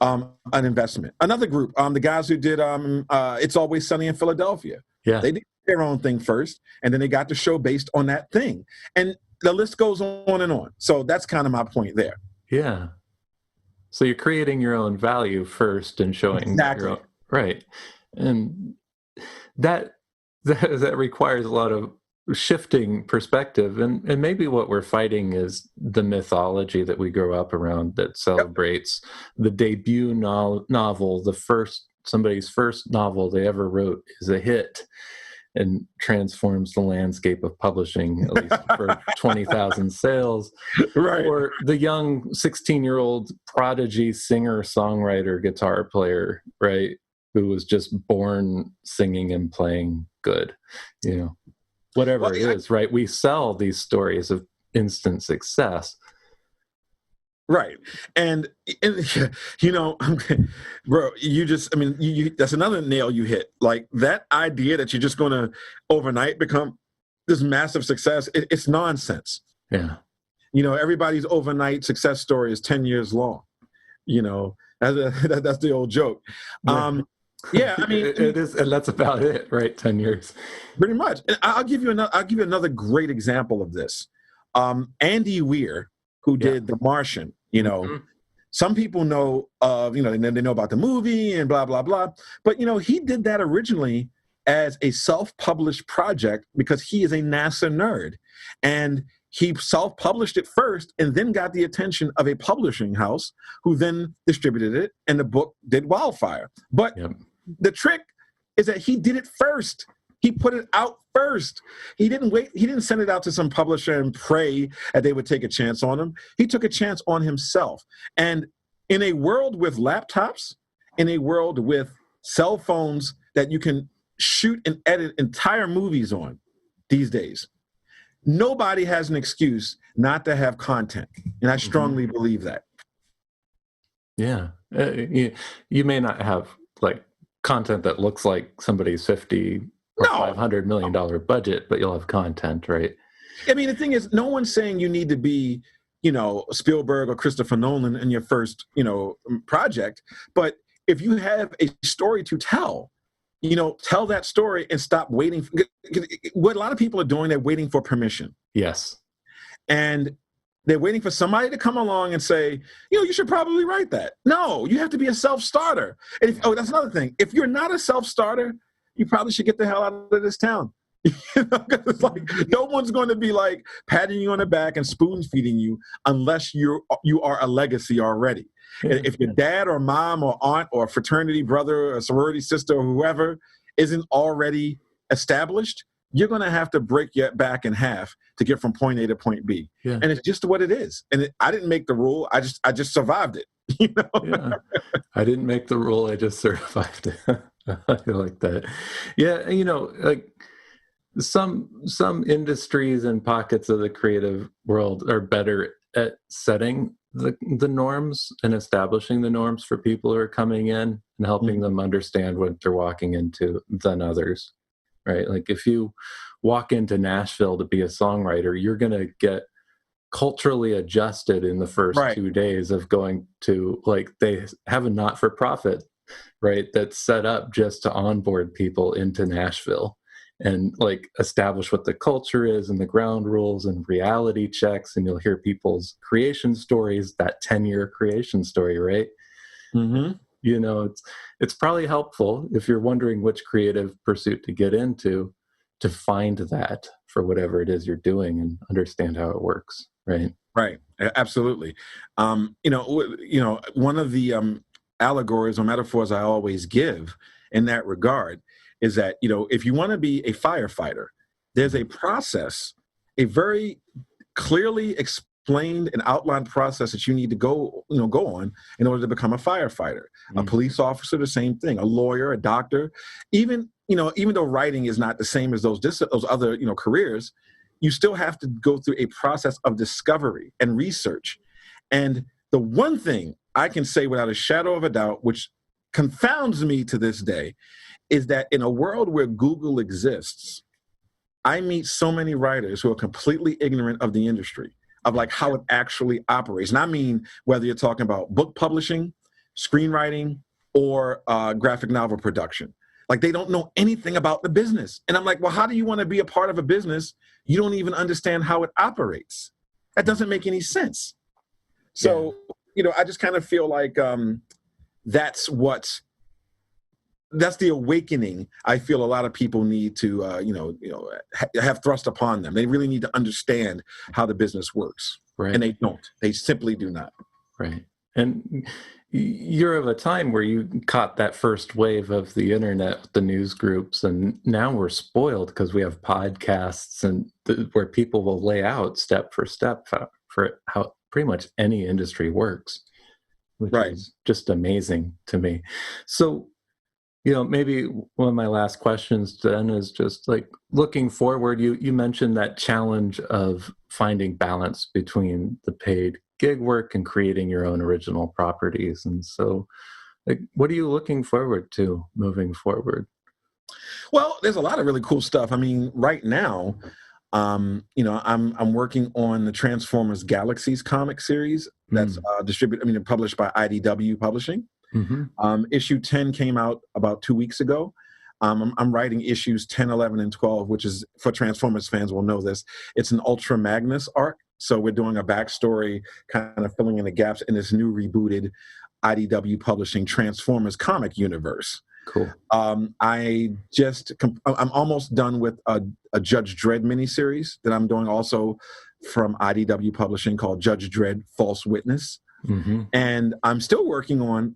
an investment. Another group, the guys who did It's Always Sunny in Philadelphia. Yeah. They did their own thing first, and then they got the show based on that thing. And the list goes on and on. So that's kind of my point there. Yeah. So you're creating your own value first and showing exactly. your own, right. And that requires a lot of shifting perspective, and maybe what we're fighting is the mythology that we grow up around that celebrates the debut novel, somebody's first novel they ever wrote is a hit and transforms the landscape of publishing, at least for 20,000 sales. Right. Or the young 16-year-old prodigy singer, songwriter, guitar player, right, who was just born singing and playing good, whatever it is, right? We sell these stories of instant success. Right. And bro, that's another nail you hit. Like that idea that you're just going to overnight become this massive success, it's nonsense. Yeah. Everybody's overnight success story is 10 years long. That's the old joke. Yeah, it is, and that's about it, right? 10 years, pretty much. And I'll give you another great example of this. Andy Weir, who did The Martian. Some people know of, they know about the movie and blah blah blah. But he did that originally as a self-published project because he is a NASA nerd, and he self-published it first and then got the attention of a publishing house who then distributed it, and the book did wildfire. But the trick is that he did it first. He put it out first. He didn't wait. He didn't send it out to some publisher and pray that they would take a chance on him. He took a chance on himself. And in a world with laptops, in a world with cell phones that you can shoot and edit entire movies on these days, nobody has an excuse not to have content. And I strongly believe that. Yeah. You may not have content that looks like somebody's $50 or $500 million budget, but you'll have content, right? The thing is, no one's saying you need to be, Spielberg or Christopher Nolan in your first, project. But if you have a story to tell, tell that story and stop waiting. What a lot of people are doing, they're waiting for permission. Yes. And they're waiting for somebody to come along and say, you should probably write that. No, you have to be a self-starter. And that's another thing. If you're not a self-starter, you probably should get the hell out of this town. It's no one's going to be patting you on the back and spoon feeding you unless you are a legacy already. If your dad or mom or aunt or fraternity brother or sorority sister or whoever isn't already established, you're going to have to break your back in half to get from point A to point B. Yeah. And it's just what it is. And I didn't make the rule. I just survived it. Yeah. I didn't make the rule. I just survived it. I feel like that. Yeah. Some industries and pockets of the creative world are better at setting the norms and establishing the norms for people who are coming in and helping them understand what they're walking into than others. Right? If you walk into Nashville to be a songwriter, you're going to get culturally adjusted in the first 2 days of going to, they have a not-for-profit, right, that's set up just to onboard people into Nashville and establish what the culture is and the ground rules and reality checks. And you'll hear people's creation stories, that 10-year creation story, right? Mm-hmm. It's probably helpful if you're wondering which creative pursuit to get into, to find that for whatever it is you're doing and understand how it works, right? Right. Absolutely. One of the allegories or metaphors I always give in that regard is that, if you want to be a firefighter, there's a process, a very clearly explained and outlined process that you need to go on in order to become a firefighter. A police officer, the same thing. A lawyer, a doctor, even though writing is not the same as those other careers, you still have to go through a process of discovery and research. And the one thing I can say without a shadow of a doubt, which confounds me to this day, is that in a world where Google exists, I meet so many writers who are completely ignorant of the industry, of like how it actually operates. And I mean, whether you're talking about book publishing, screenwriting, or graphic novel production. Like, they don't know anything about the business. And I'm like, well, how do you want to be a part of a business you don't even understand how it operates? That doesn't make any sense. So, I just kind of feel like that's the awakening I feel a lot of people need to, have thrust upon them. They really need to understand how the business works. Right. And they don't. They simply do not. Right. And you're of a time where you caught that first wave of the internet with the news groups, and now we're spoiled because we have podcasts and where people will lay out step for step for how pretty much any industry works, which is just amazing to me. So, maybe one of my last questions then is just like, looking forward, you mentioned that challenge of finding balance between the paid gig work and creating your own original properties. And so, like, what are you looking forward to moving forward? Well, there's a lot of really cool stuff. I mean, right now, I'm working on the Transformers Galaxies comic series that's published by IDW Publishing. Mm-hmm. Issue 10 came out about 2 weeks ago. I'm writing issues 10, 11, and 12, which is, for Transformers fans will know this, it's an Ultra Magnus arc. So we're doing a backstory, kind of filling in the gaps in this new rebooted IDW Publishing Transformers comic universe. Cool. I'm almost done with a Judge Dredd miniseries that I'm doing also from IDW Publishing called Judge Dredd False Witness. Mm-hmm. And I'm still working on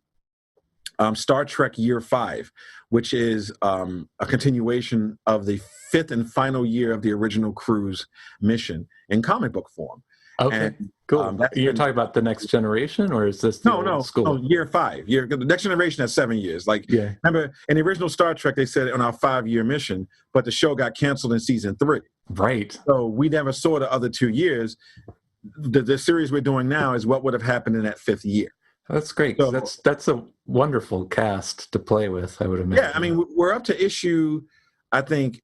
Star Trek Year 5, which is a continuation of the 5th and final year of the original crew's mission in comic book form. Okay, and, cool. You're talking about the Next Generation, or is this the old school? No, Year 5. The Next Generation has 7 years. Remember, in the original Star Trek, they said on our 5-year mission, but the show got canceled in season 3. Right. So we never saw the other 2 years. The series we're doing now is what would have happened in that 5th year. That's great. So, that's a wonderful cast to play with, I would imagine. Yeah, I mean, we're up to issue, I think,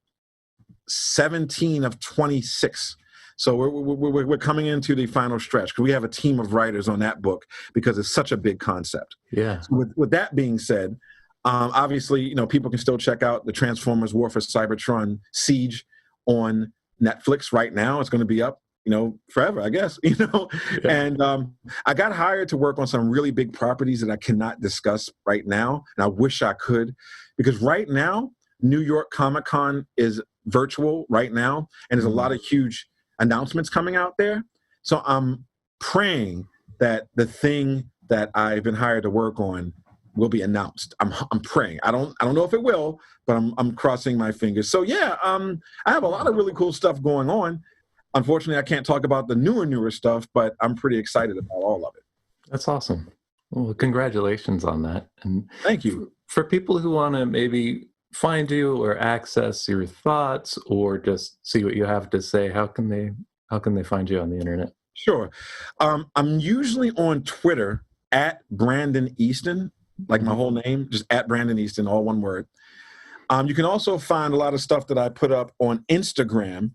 17 of 26. So we're coming into the final stretch because we have a team of writers on that book because it's such a big concept. Yeah. So with that being said, obviously, people can still check out the Transformers War for Cybertron Siege on Netflix right now. It's going to be up, forever, I guess, Yeah. And I got hired to work on some really big properties that I cannot discuss right now. And I wish I could, because right now, New York Comic Con is virtual right now. And there's a lot of huge announcements coming out there. So I'm praying that the thing that I've been hired to work on will be announced. I'm praying. I don't know if it will, but I'm crossing my fingers. So yeah, I have a lot of really cool stuff going on. Unfortunately, I can't talk about the newer stuff, but I'm pretty excited about all of it. That's awesome. Well, congratulations on that. And thank you. For people who want to maybe find you or access your thoughts or just see what you have to say, how can they find you on the internet? Sure. I'm usually on Twitter at Brandon Easton, like my whole name, just at Brandon Easton, all one word. You can also find a lot of stuff that I put up on Instagram,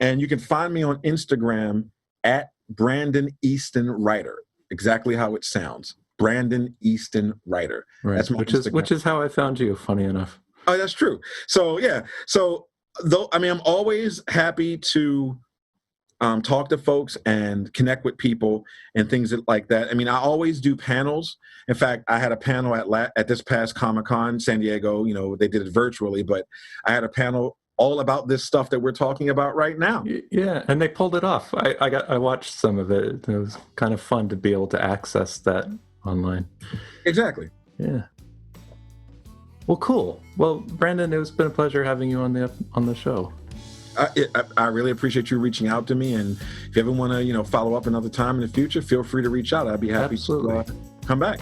and you can find me on Instagram at Brandon Easton Writer, exactly how it sounds. Brandon Easton Writer. Right. That's my which is how I found you, funny enough. Oh, that's true. So yeah. So I'm always happy to talk to folks and connect with people and things like that. I mean, I always do panels. In fact, I had a panel at this past Comic-Con San Diego. You know, they did it virtually, but I had a panel all about this stuff that we're talking about right now. Yeah, and they pulled it off. I watched some of it. It was kind of fun to be able to access that online. Exactly. Yeah. Well, cool. Well, Brandon, it's been a pleasure having you on the show. I really appreciate you reaching out to me, and if you ever want to, follow up another time in the future, feel free to reach out. I'd be happy to come back.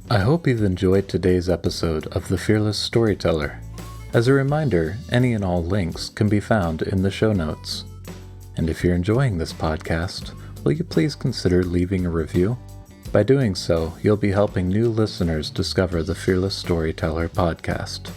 I hope you've enjoyed today's episode of The Fearless Storyteller. As a reminder, any and all links can be found in the show notes. And if you're enjoying this podcast, will you please consider leaving a review? By doing so, you'll be helping new listeners discover the Fearless Storyteller podcast.